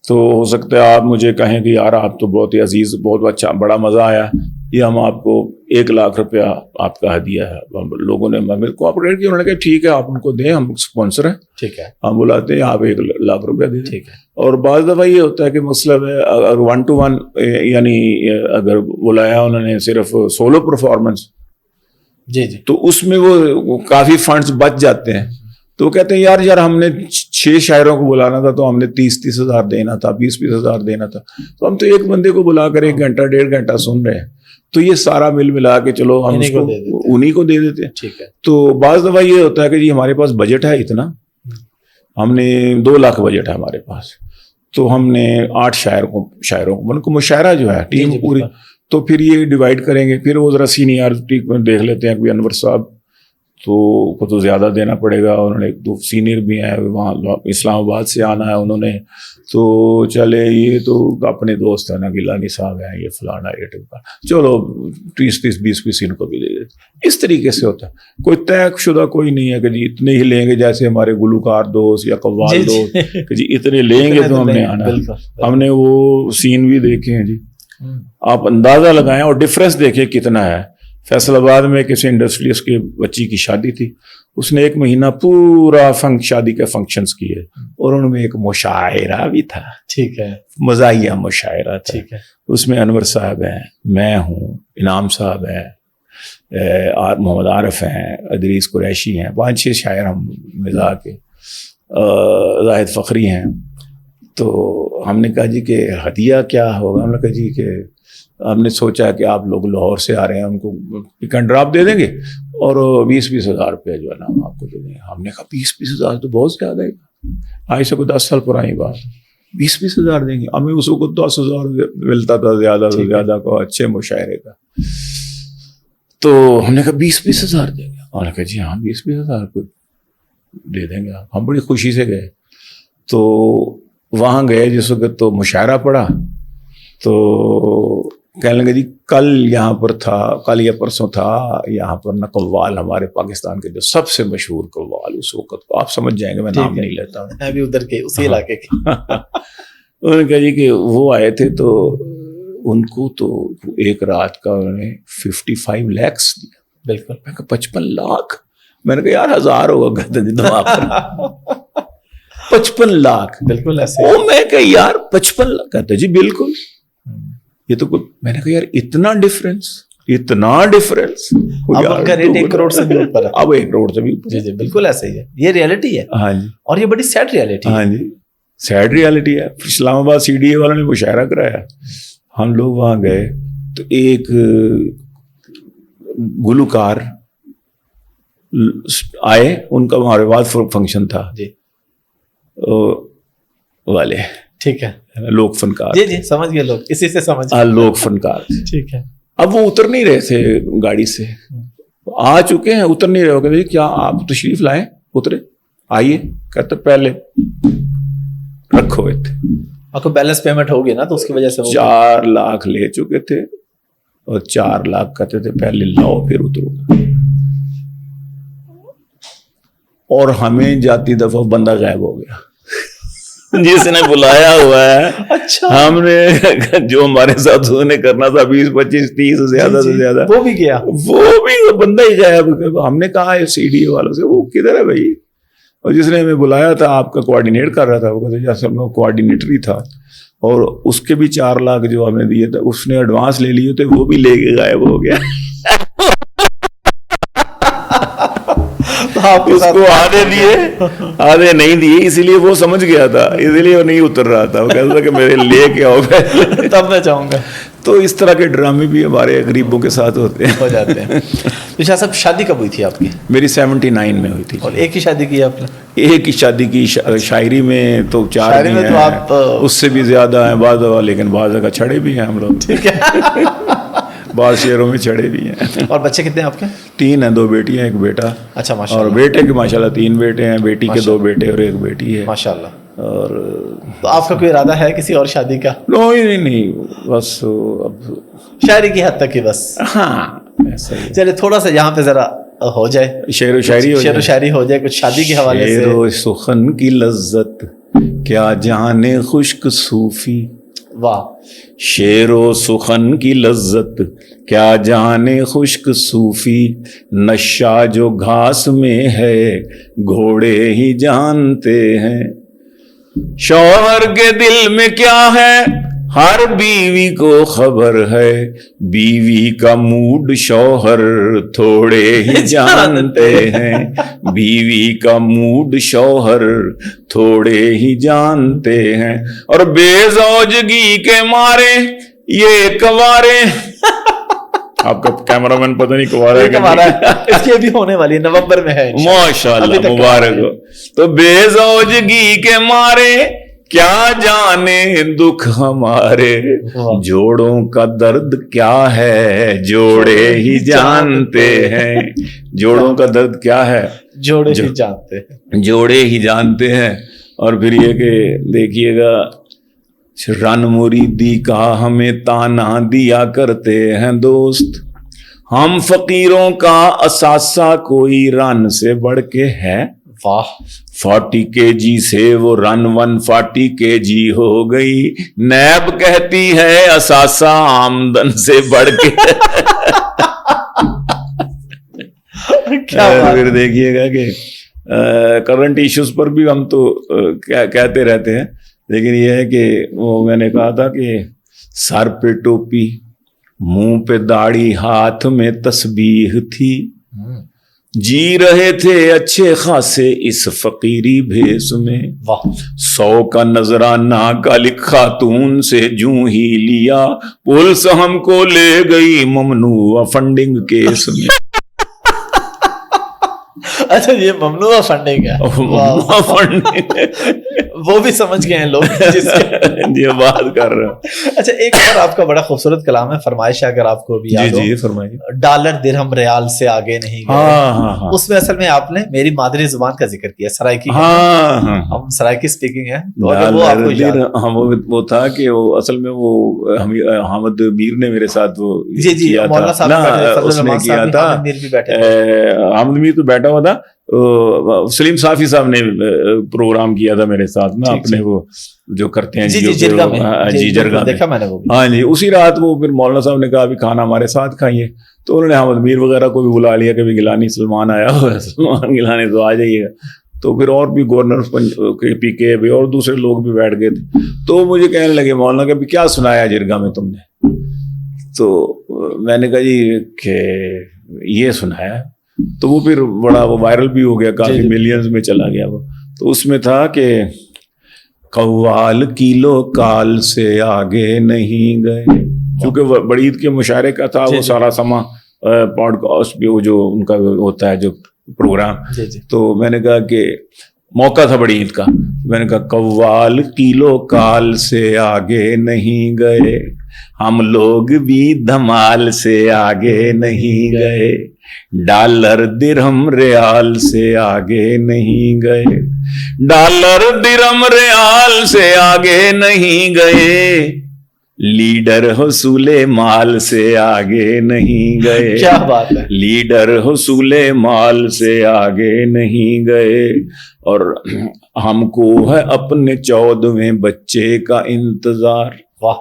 تو ہو سکتا ہے آپ مجھے کہیں کہ یار آپ تو بہت ہی عزیز, بہت اچھا, بڑا مزہ آیا, یہ ہم آپ کو 1 لاکھ روپیہ آپ کا ہدیہ ہے. لوگوں نے میرے کو کوآپریٹ کیا, انہوں نے کہا ٹھیک ہے آپ ان کو دیں, ہم اسپانسر ہیں, ٹھیک ہے, ہم بلاتے ہیں, آپ 1 لاکھ روپیہ دیں. ٹھیک ہے. اور بعض دفعہ یہ ہوتا ہے کہ مطلب ہے اگر 1-to-1 یعنی اگر بلایا انہوں نے صرف سولو پرفارمنس, جی جی, تو اس میں وہ کافی فنڈز بچ جاتے ہیں. تو وہ کہتے ہیں یار ہم نے 6 شاعروں کو بلانا تھا تو ہم نے 30 ہزار دینا تھا, 20 ہزار دینا تھا, تو ہم تو ایک بندے کو بلا کر 1 گھنٹہ 1.5 گھنٹہ سن رہے ہیں, تو یہ سارا ملا کے چلو ہم اس کو انہیں کو دے دیتے ہیں. ٹھیک ہے. تو بعض دفعہ یہ ہوتا ہے کہ جی ہمارے پاس بجٹ ہے اتنا, ہم نے 2 لاکھ بجٹ ہے ہمارے پاس, تو ہم نے 8 شاعروں کو مشاعرہ جو ہے ٹیم پوری, تو پھر یہ ڈیوائڈ کریں گے. پھر وہ ذرا سینئرٹی میں دیکھ لیتے ہیں کہ انور صاحب تو زیادہ دینا پڑے گا, انہوں نے 1-2 سینئر بھی ہیں وہاں اسلام آباد سے آنا ہے انہوں نے, تو چلے یہ تو اپنے دوست ہیں نا گیلانی صاحب ہیں, یہ فلانا یہ ٹپا, چلو 30-20 ان کو بھی دے دیتے. اس طریقے سے ہوتا ہے, کوئی طے شدہ کوئی نہیں ہے کہ جی اتنے ہی لیں گے, جیسے ہمارے گلوکار دوست یا قوال دوست کہ جی اتنے لیں گے تو ہم نے آنا. ہم نے وہ سین بھی دیکھے ہیں جی, آپ اندازہ لگائیں اور ڈفرینس دیکھیں کتنا ہے. فیصل آباد میں کسی انڈسٹریلسٹ کی بچی کی شادی تھی, اس نے 1 مہینہ پورا شادی کے فنکشنز کیے, اور ان میں ایک مشاعرہ بھی تھا. ٹھیک ہے, مزاحیہ مشاعرہ تھا. ٹھیک ہے. اس میں انور صاحب ہیں, میں ہوں, انعام صاحب ہیں, محمد عارف ہیں, ادریس قریشی ہیں, 5-6 شاعر ہم ملا کے, زاہد فخری ہیں. تو ہم نے کہا جی کہ ہدیہ کیا ہوگا؟ ہم نے کہا جی کہ ہم نے سوچا کہ آپ لوگ لاہور سے آ رہے ہیں, ان کو پک اینڈ ڈراپ دے دیں گے اور 20-20 ہزار روپیہ جو ہے نا ہم آپ کو دے دیں گے. ہم نے کہا 20-20 ہزار تو بہت زیادہ ہے, آج سے کوئی 10 سال پرانی بات, 20-20 ہزار دیں گے. ہمیں اس کو 10 ہزار ملتا تھا زیادہ سے زیادہ کو اچھے مشاعرے کا. تو ہم نے کہا 20-20 ہزار دیں گے. انہوں نے کہا جی ہاں 20-20 ہزار کو دے دیں گے. ہم بڑی خوشی سے گئے. تو وہاں گئے جس وقت تو مشاعرہ پڑا, تو کہنے لگے جی کل یہاں پر تھا, کل یا پرسوں تھا یہاں پر نا قوال, ہمارے پاکستان کے جو سب سے مشہور قوال اس وقت, آپ سمجھ جائیں گے, میں نام نہیں لیتا ہوں, میں بھی ادھر کے اسی علاقے کے. انہوں نے کہا جی کہ وہ آئے تھے, تو ان کو تو 1 رات کا انہوں نے 55 lakhs دیا. بالکل. میں کہا 55 لاکھ. میں نے کہا یار 1000 ہوگا دماغ پر. 55 لاکھ. بالکل ایسے. وہ میں کہا یار 55 لاکھ. کہتے جی بالکل. یہ تو میں نے کہا یار اتنا ڈفرینس. اب ان کا ریٹ 1 کروڑ سے بھی اوپر ہے. اب 1 کروڑ سے بھی اوپر. جی جی بالکل ایسے ہی ہے, یہ ریئلٹی ہے. ہاں جی. اور یہ بڑی سیڈ ریئلٹی ہے. ہاں جی. سیڈ ریالٹی ہے. پھر اسلام آباد CDA والوں نے مشاعرہ کرایا, ہم لوگ وہاں گئے تو ایک گلوکار آئے, ان کا ہمارے بعد فنکشن تھا جی والے, ٹھیک ہے, لوک فنکار, جی جی سمجھ گئے لوگ, اسی سے سمجھ لوک فنکار. ٹھیک ہے. اب وہ اتر نہیں رہے تھے گاڑی سے, آ چکے ہیں اتر نہیں رہے ہو, کہ کیا آپ تشریف لائیں, اترے, آئیے, کہتے پہلے رکھو ہوئے تھے. آپ کو بیلنس پیمنٹ ہوگی نا, تو اس کی وجہ سے 4 لاکھ لے چکے تھے اور 4 لاکھ کہتے تھے پہلے لاؤ پھر اترو. اور ہمیں جاتی دفعہ بندہ غائب ہو گیا جس نے بلایا ہوا ہے. اچھا, ہم نے جو ہمارے ساتھ نے کرنا تھا 20 25 30 زیادہ سے زیادہ, وہ بھی گیا, وہ بھی بندہ ہی غائب. ہم نے کہا CDA والوں سے وہ کدھر ہے بھائی, اور جس نے ہمیں بلایا تھا آپ کا کوآرڈینیٹ کر رہا تھا, وہ کہتے جیسے میں کوآرڈینیٹر ہی تھا, اور اس کے بھی 4 لاکھ جو ہمیں دیے تھے اس نے ایڈوانس لے لیے تھے, وہ بھی لے کے غائب ہو گیا. اس کو آدھے دیے آدھے نہیں دیے, اسی لیے وہ سمجھ گیا تھا, اسی لیے وہ نہیں اتر رہا تھا. وہ کہتا تھا کہ میرے لے کے آؤ گے تب میں چاہوں گا. تو اس طرح کے ڈرامے بھی ہمارے غریبوں کے ساتھ ہوتے ہیں, ہو جاتے ہیں. تو شاہ صاحب شادی کب ہوئی تھی آپ کی؟ میری 79 میں ہوئی تھی. اور ایک ہی شادی کی آپ نے؟ ایک ہی شادی کی. شاعری میں تو 4 بھی ہیں, آپ اس سے بھی زیادہ ہیں بعض, لیکن بعض کا چھڑے بھی ہیں ہم لوگ. ٹھیک ہے. بعض شہروں میں چھڑے بھی ہیں. اور بچے کتنے ہیں آپ کے؟ 3 ہیں, 2 بیٹیاں 1 بیٹا. اچھا ماشاء اور اللہ. بیٹے کے ماشاءاللہ 3 بیٹے ہیں, بیٹی کے 2 بیٹے اور 1 بیٹی ہے ماشاء اللہ. اور تو آپ کا کوئی ارادہ ہے کسی اور شادی کا؟ نہیں, بس اب شاعری کی حد تک ہی بس. ہاں ایسا ہی. چلے تھوڑا سا یہاں پہ ذرا ہو جائے, شعر و شاعری ہو جائے کچھ شادی کے حوالے سے. شعر و سخن کی لذت کیا جانے خشک صوفی. واہ. شعر و سخن کی لذت کیا جانے خشک صوفی, نشہ جو گھاس میں ہے گھوڑے ہی جانتے ہیں. شوہر کے دل میں کیا ہے ہر بیوی کو خبر ہے, بیوی کا موڈ شوہر تھوڑے ہی جانتے ہیں. بیوی کا موڈ شوہر تھوڑے ہی جانتے ہیں. اور بے زوجگی کے مارے یہ کوارے, آپ کا کیمرہ مین پتہ نہیں کوارا ہے, اس کی بھی ہونے والی نومبر میں ہے ماشاءاللہ, مبارک ہو. تو بے زوجگی کے مارے کیا جانے دکھ ہمارے, جوڑوں کا درد کیا ہے جوڑے ہی جانتے ہیں. جوڑوں کا درد کیا ہے جوڑے ہی جانتے ہیں, جوڑے ہی جانتے ہیں. اور پھر یہ کہ دیکھیے گا, رن مریدی کا ہمیں تانا دیا کرتے ہیں دوست, ہم فقیروں کا اثاثہ کوئی رن سے بڑھ کے ہے. واہ. 40 kg سے وہ رن 140 kg ہو گئی, نیب کہتی ہے اثاثہ آمدن سے بڑھ کے. پھر دیکھیے گا کہ کرنٹ ایشوز پر بھی ہم تو کہتے رہتے ہیں, لیکن یہ ہے کہ وہ میں نے کہا تھا کہ سر پہ ٹوپی, منہ پہ داڑھی, ہاتھ میں تسبیح تھی, جی رہے تھے اچھے خاصے اس فقیری بھیس میں. 100 کا نذرانہ کالک خاتون سے جوں ہی لیا, پولیس ہم کو لے گئی ممنوع فنڈنگ کیس میں. اچھا یہ ممنوع فنڈنگ ہے, ممنوع فنڈنگ وہ بھی سمجھ گئے ہیں لوگ جی بات کر رہے ہیں. اچھا ایک اور آپ کا بڑا خوبصورت کلام ہے, فرمائش ہے اگر آپ کو بھی یاد ہو. جی فرمائیے. ڈالر درہم ریال سے آگے نہیں گئے. اس میں اصل میں آپ نے میری مادری زبان کا ذکر کیا, سرائکی. ہم سرائکی اسپیکنگ ہے. وہ تھا کہ وہ اصل میں وہ حامد میر نے میرے ساتھ وہ مولانا صاحب اس نے کیا تھا. حامد میر تو بیٹھا ہوا تھا, سلیم صافی صاحب نے پروگرام کیا تھا میرے ساتھ نا, اپنے وہ جو کرتے ہیں جی جرگا میں دیکھا میں نے وہ. ہاں جی, اسی رات وہ پھر مولانا صاحب نے کہا ابھی کھانا ہمارے ساتھ کھائیے, تو انہوں نے حامد میر وغیرہ کو بھی بلا لیا کہ گیلانی سلمان آیا ہوا ہے, سلمان گیلانی تو آ جائیے گا. تو پھر اور بھی گورنر PK بھی اور دوسرے لوگ بھی بیٹھ گئے تھے. تو مجھے کہنے لگے مولانا کہ ابھی کیا سنایا جرگا میں تم نے؟ تو میں نے کہا جی کہ یہ سنایا. تو وہ پھر بڑا وہ وائرل بھی ہو گیا, کافی ملینز میں چلا گیا وہ. تو اس میں تھا کہ قوال کیلو کال سے آگے نہیں گئے. چونکہ بڑی عید کے مشاعرے کا تھا وہ سارا سما پوڈ کاسٹ پہ وہ جو ان کا ہوتا ہے جو پروگرام, تو میں نے کہا کہ موقع تھا بڑی عید کا, میں نے کہا قوال کیلو کال سے آگے نہیں گئے, ہم لوگ بھی دھمال سے آگے نہیں گئے, ڈالر درہم ریال سے آگے نہیں گئے, ڈالر درہم ریال سے آگے نہیں گئے, لیڈر حصول مال سے آگے نہیں گئے. کیا بات ہے, لیڈر حصول مال سے آگے نہیں گئے, اور ہم کو ہے اپنے 14ویں بچے کا انتظار. واہ,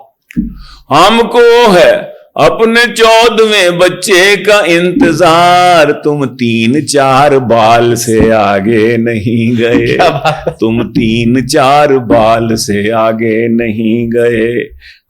ہم کو ہے اپنے 14ویں بچے کا انتظار, تم 3-4 بال سے آگے نہیں گئے, تم 3-4 بال سے آگے نہیں گئے,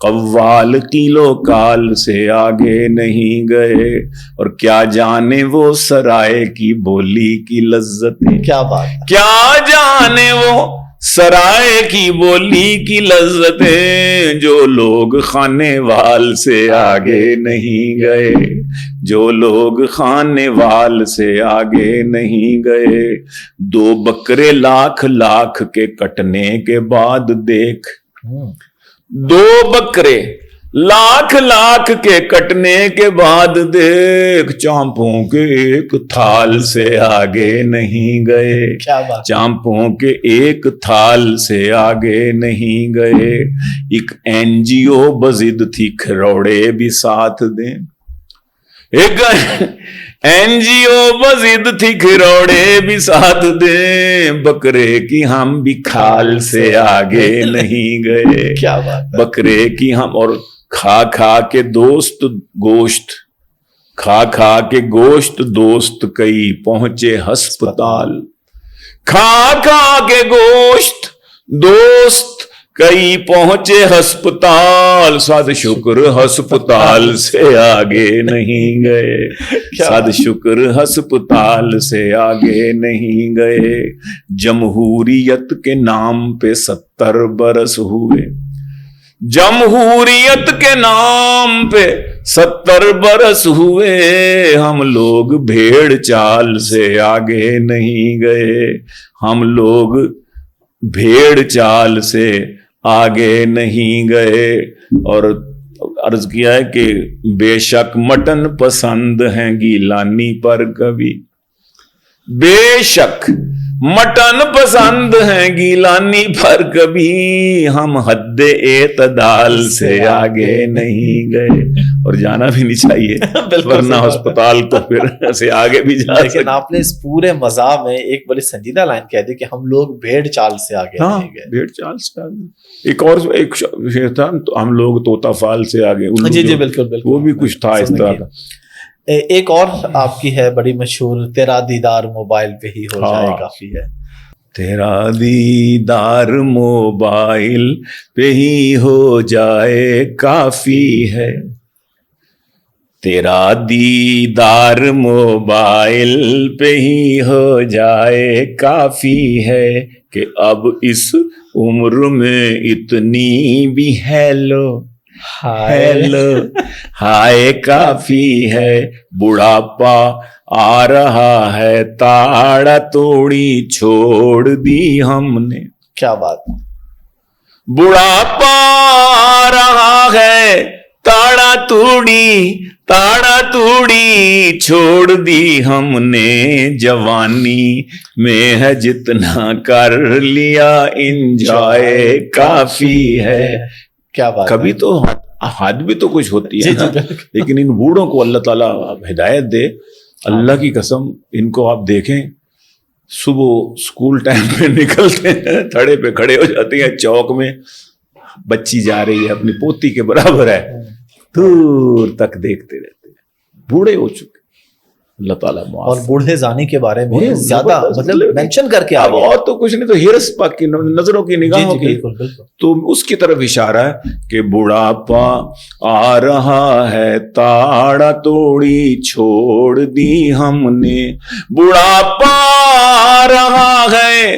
قوال کیلو کال سے آگے نہیں گئے, اور کیا جانے وہ سرائے کی بولی کی لذتیں, کیا بات ہے, کیا جانے وہ سرائے کی بولی کی لذتیں, جو لوگ خانے وال سے آگے نہیں گئے, جو لوگ خانے وال سے آگے نہیں گئے. 2 بکرے لاکھ کے کٹنے کے بعد دیکھ, 2 بکرے لاکھ کے کٹنے کے بعد دیکھ, چانپوں کے ایک تھال سے آگے نہیں گئے, چانپوں کے ایک تھال سے آگے نہیں گئے. ایک NGO بضد تھی کھروڑے بھی ساتھ دیں, ایک NGO بضد تھی کھروڑے بھی ساتھ دیں, بکرے کی ہم بھی کھال سے آگے نہیں گئے. کیا بات, بکرے کی ہم, اور کھا کے دوست گوشت, کھا کے گوشت دوست کئی پہنچے ہسپتال, کھا کے گوشت دوست کئی پہنچے ہسپتال, صد شکر ہسپتال سے آگے نہیں گئے, صد شکر ہسپتال سے آگے نہیں گئے. جمہوریت کے نام پہ 70 برس ہوئے, جمہوریت کے نام پہ 70 برس ہوئے, ہم لوگ بھیڑ چال سے آگے نہیں گئے, ہم لوگ بھیڑ چال سے آگے نہیں گئے. اور عرض کیا ہے کہ بے شک مٹن پسند ہیں گیلانی پر کبھی, بے شک مٹن پسند ہیں گیلانی پر کبھی, ہم حد اعتدال سے آگے نہیں گئے. اور جانا بھی نہیں چاہیے ورنہ ہسپتال کو پھر سے آگے بھی جا سکتے. لیکن آپ نے اس پورے مزاح میں ایک بڑی سنجیدہ لائن کہہ دی کہ ہم لوگ بھیڑ چال سے آگے نہیں گئے. بھیڑ چال سے آگے. ایک اور ایک شعر تھا, ہم لوگ طوطا فال سے آگے. جی بالکل, وہ بھی کچھ تھا اس طرح کا. ایک اور آپ کی ہے بڑی مشہور, تیرا دیدار موبائل پہ ہی ہو جائے کافی ہے. تیرا دیدار موبائل پہ ہی ہو جائے کافی ہے, تیرا دیدار موبائل پہ ہی ہو جائے کافی ہے, کہ اب اس عمر میں اتنی بھی ہیلو ہائے کافی ہے. بڑھاپا آ رہا ہے تاڑا توڑی چھوڑ دی ہم نے. کیا بات, بڑھاپا آ رہا ہے تاڑا توڑی چھوڑ دی ہم نے, جوانی میں ہے جتنا کر لیا انجوائے کافی ہے. کیا بات, کبھی تو حد بھی تو کچھ ہوتی ہے نا, لیکن ان بوڑھوں کو اللہ تعالیٰ ہدایت دے. اللہ کی قسم, ان کو آپ دیکھیں صبح اسکول ٹائم پہ نکلتے ہیں, تھڑے پہ کھڑے ہو جاتے ہیں چوک میں, بچی جا رہی ہے اپنی پوتی کے برابر ہے, دور تک دیکھتے رہتے ہیں. بوڑھے ہو چکے, اللہ تعالیٰ. اور بوڑھے زانی کے بارے میں زیادہ مطلب مینشن کر کے اب اور تو کچھ نہیں, تو ہرس پاک کی نظروں کی نگاہوں کی, تو اس کی طرف اشارہ ہے کہ بڑھاپا آ رہا ہے تاڑا توڑی چھوڑ دی ہم نے, بڑھاپا آ رہا ہے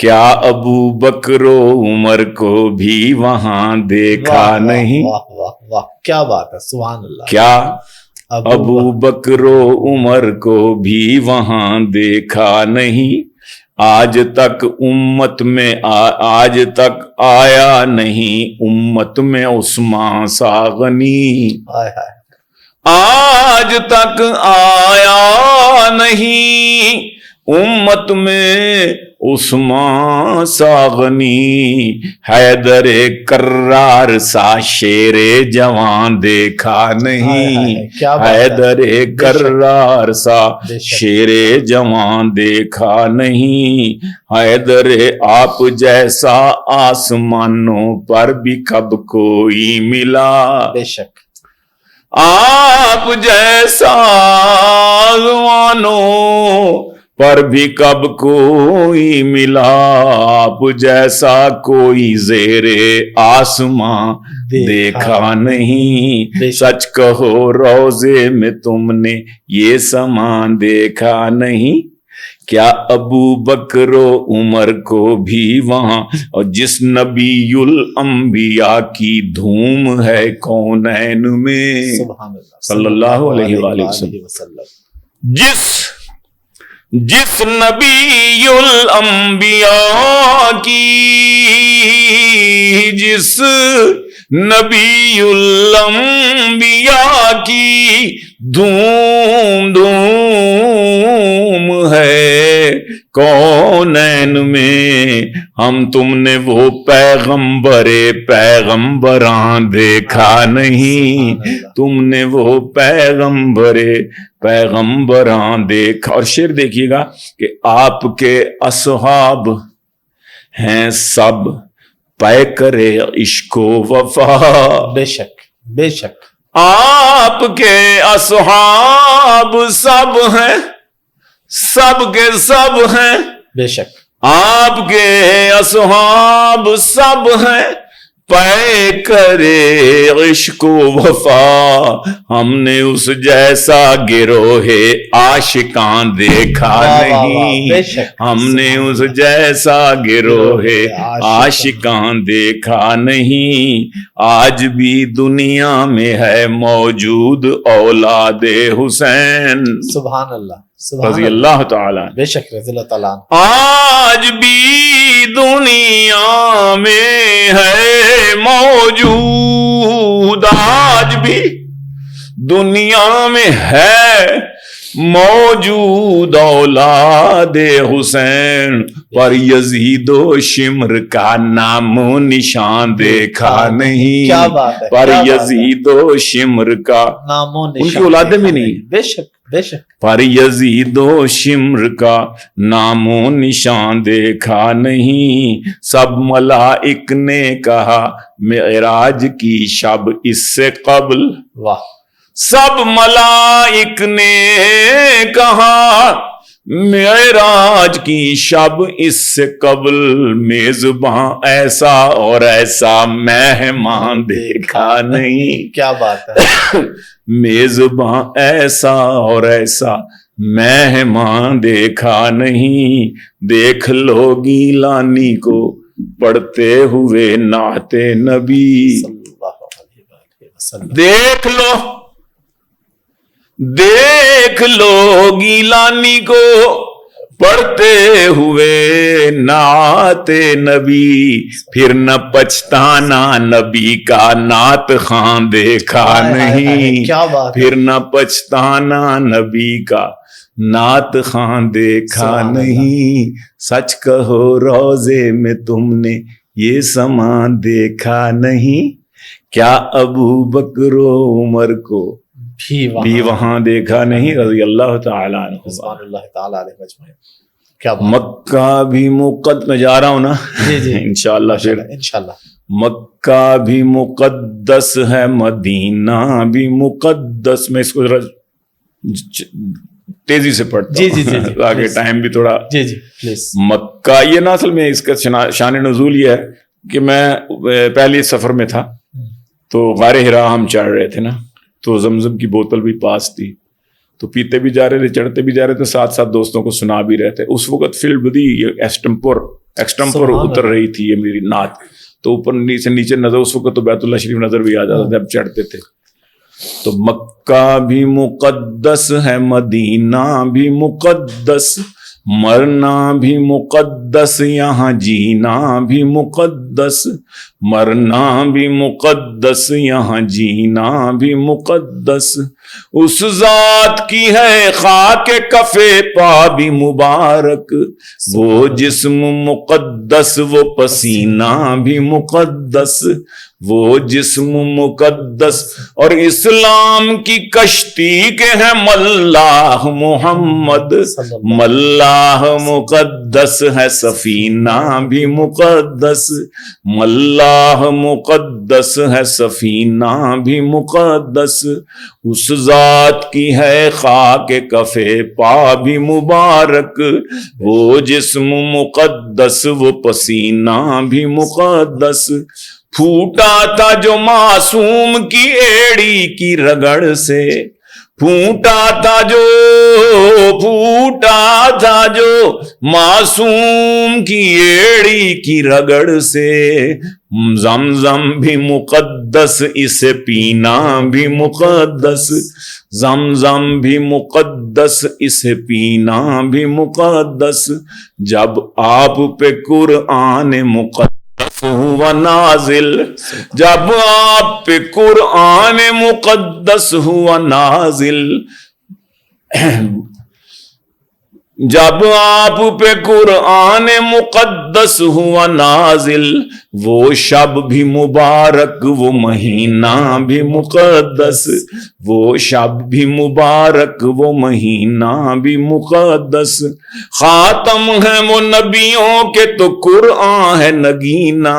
کیا ابو بکر و عمر کو بھی وہاں دیکھا نہیں؟ واہ واہ واہ، کیا بات ہے، سبحان اللہ. کیا ابو بکر و عمر کو بھی وہاں دیکھا نہیں؟ آج تک امت میں آج تک آیا نہیں امت میں عثمان سا غنی. آج تک آیا نہیں امت میں عثمان سا غنی. حیدر کرار سا شیر جوان دیکھا نہیں. حیدر کرار سا شیر جوان دیکھا نہیں. حیدر آپ جیسا آسمانوں پر بھی کب کوئی ملا. بے شک آپ جیسا آسمانوں پر بھی کب کوئی ملا. آپ جیسا کوئی زیر آسمان دیکھا نہیں. سچ کہو روزے میں تم نے یہ سامان دیکھا نہیں؟ کیا ابو بکر و عمر کو بھی وہاں، اور جس نبی الانبیاء کی دھوم ہے کونین میں صلی اللہ علیہ وآلہ وسلم، جس نبی الانبیاء کی، جس نبی الانبیاء کی دھوم ہے کونین میں، ہم تم نے وہ پیغمبران دیکھا نہیں. تم نے وہ پیغمبران دیکھا. اور شعر دیکھیے گا کہ آپ کے اصحاب ہیں سب پے کرے عشق و وفا. بے شک بے شک آپ کے اصحاب سب ہیں، سب کے سب ہیں. بے شک آپ کے اصحاب سب ہیں پے کرے عشق و وفا. ہم نے اس جیسا گروہ عاشقان دیکھا نہیں. ہم نے اس جیسا گروہ عاشقان دیکھا نہیں. آج بھی دنیا میں ہے موجود اولاد حسین سبحان اللہ رضی اللہ تعالیٰ. بے شک رضی اللہ تعالیٰ. آج بھی دنیا میں ہے موجود، آج بھی دنیا میں ہے موجود اولاد حسین. پر یزید و شمر کا نام و نشان دیکھا نہیں. کیا بات ہے، پر یزید و شمر کا نام و نشان ان کی اولادیں بھی نہیں. بے شک بے شک. پر یزید و شمر کا نام و نشان دیکھا نہیں. سب ملائک نے کہا معراج کی شب اس سے قبل. واہ. سب ملائک نے کہا معراج کی شب اس سے قبل. میزباں ایسا اور ایسا مہمان دیکھا نہیں. کیا بات ہے. میزباں ایسا اور ایسا مہمان دیکھا نہیں. دیکھ لو گیلانی کو پڑھتے ہوئے نعت نبی. دیکھ لو گیلانی کو پڑھتے ہوئے نعت نبی. پھر نہ پچھتانا نبی کا نعت خان دیکھا نہیں. پھر نہ پچھتانا نبی کا نعت خان دیکھا نہیں. سچ کہو روزے میں تم نے یہ سامان دیکھا نہیں؟ کیا ابو بکر و عمر کو بھی وہاں دیکھا نہیں رضی اللہ تعالیٰ عنہ. مکہ بھی میں جا رہا ہوں نا انشاءاللہ. پھر مکہ بھی مقدس ہے، مدینہ بھی مقدس. میں اس کو ذرا تیزی سے پڑھتا ہوں آگے ٹائم بھی تھوڑا. مکہ یہ نا اصل میں اس کا شان نزول یہ ہے کہ میں پہلے سفر میں تھا تو غار حرا ہم چڑھ رہے تھے نا، تو زمزم کی بوتل بھی پاس تھی، تو پیتے بھی جا رہے تھے، چڑھتے بھی جا رہے تھے، ساتھ ساتھ دوستوں کو سنا بھی رہے تھے. اس وقت فیلڈ بدی ایسٹمپور ایکسٹم پر اتر رہی تھی یہ میری نعت، تو اوپر نیچے نظر، اس وقت تو بیت اللہ شریف نظر بھی آ جاتا تھا، اب چڑھتے تھے. تو مکہ بھی مقدس ہے، مدینہ بھی مقدس، مرنا بھی مقدس، یہاں جینا بھی مقدس، مرنا بھی مقدس، یہاں جینا بھی مقدس. اس ذات کی ہے خاک کف پا بھی مبارک، وہ جسم مقدس، وہ پسینہ بھی مقدس، وہ جسم مقدس. اور اسلام کی کشتی کے ہیں ملاح محمد، ملاح مقدس ہے، سفینہ بھی مقدس، ملاح مقدس ہے، سفینہ بھی مقدس. اس ذات کی ہے خاک کف پا بھی مبارک، وہ جسم مقدس، وہ پسینہ بھی مقدس. پھوٹا تھا جو معصوم کی ایڑی کی رگڑ سے، پھوٹا تھا جو معصوم کی ایڑی کی رگڑ سے. زمزم بھی مقدس، اسے پینا بھی مقدس، زمزم بھی مقدس، اسے پینا بھی مقدس. جب آپ پہ قرآن مقدس ہوا نازل، جب آپ پہ قرآن مقدس ہوا نازل، جب آپ پہ قرآن مقدس ہوا نازل، وہ شب بھی مبارک، وہ مہینہ بھی مقدس، وہ شب بھی مبارک، وہ مہینہ بھی مقدس. خاتم ہے وہ نبیوں کے تو قرآن ہے نگینہ،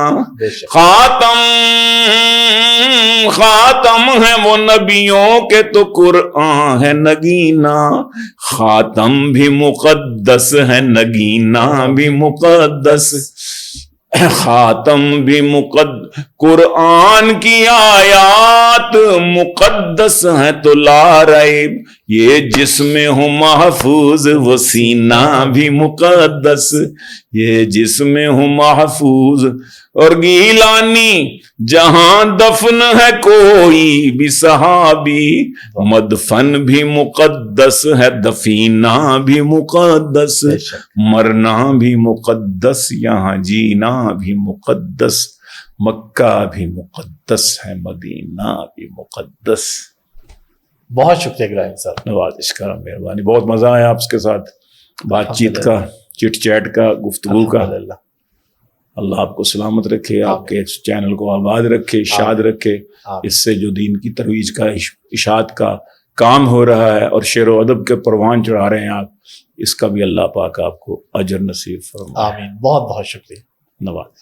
خاتم ہے وہ نبیوں کے تو قرآن ہے نگینہ. خاتم بھی مقدس ہے، نگینہ بھی مقدس، خاتم بھی مقدس. قرآن کی آیات مقدس ہیں تو لا ریب، یہ جسم ہو محفوظ، وہ سینہ بھی مقدس، یہ جسم ہو محفوظ. اور گیلانی جہاں دفن ہے کوئی بھی صحابی، مدفن بھی مقدس ہے، دفینہ بھی مقدس، مرنا بھی مقدس، یہاں جینا بھی مقدس. مکہ بھی مقدس ہے، مدینہ بھی مقدس. بہت شکریہ ابراہیم صاحب. نوازش کرم، مہربانی. بہت مزہ آیا آپ کے ساتھ بات چیت کا، چٹ چیٹ کا، گفتگو کا. اللہ آپ کو سلامت رکھے، آپ کے چینل کو آباد رکھے، شاد رکھے. اس سے جو دین کی ترویج کا، اشاعت کا کام ہو رہا ہے اور شعر و ادب کے پروان چڑھا رہے ہیں آپ، اس کا بھی اللہ پاک آپ کو اجر نصیب فرمائے. آمین. بہت بہت شکریہ. نواز.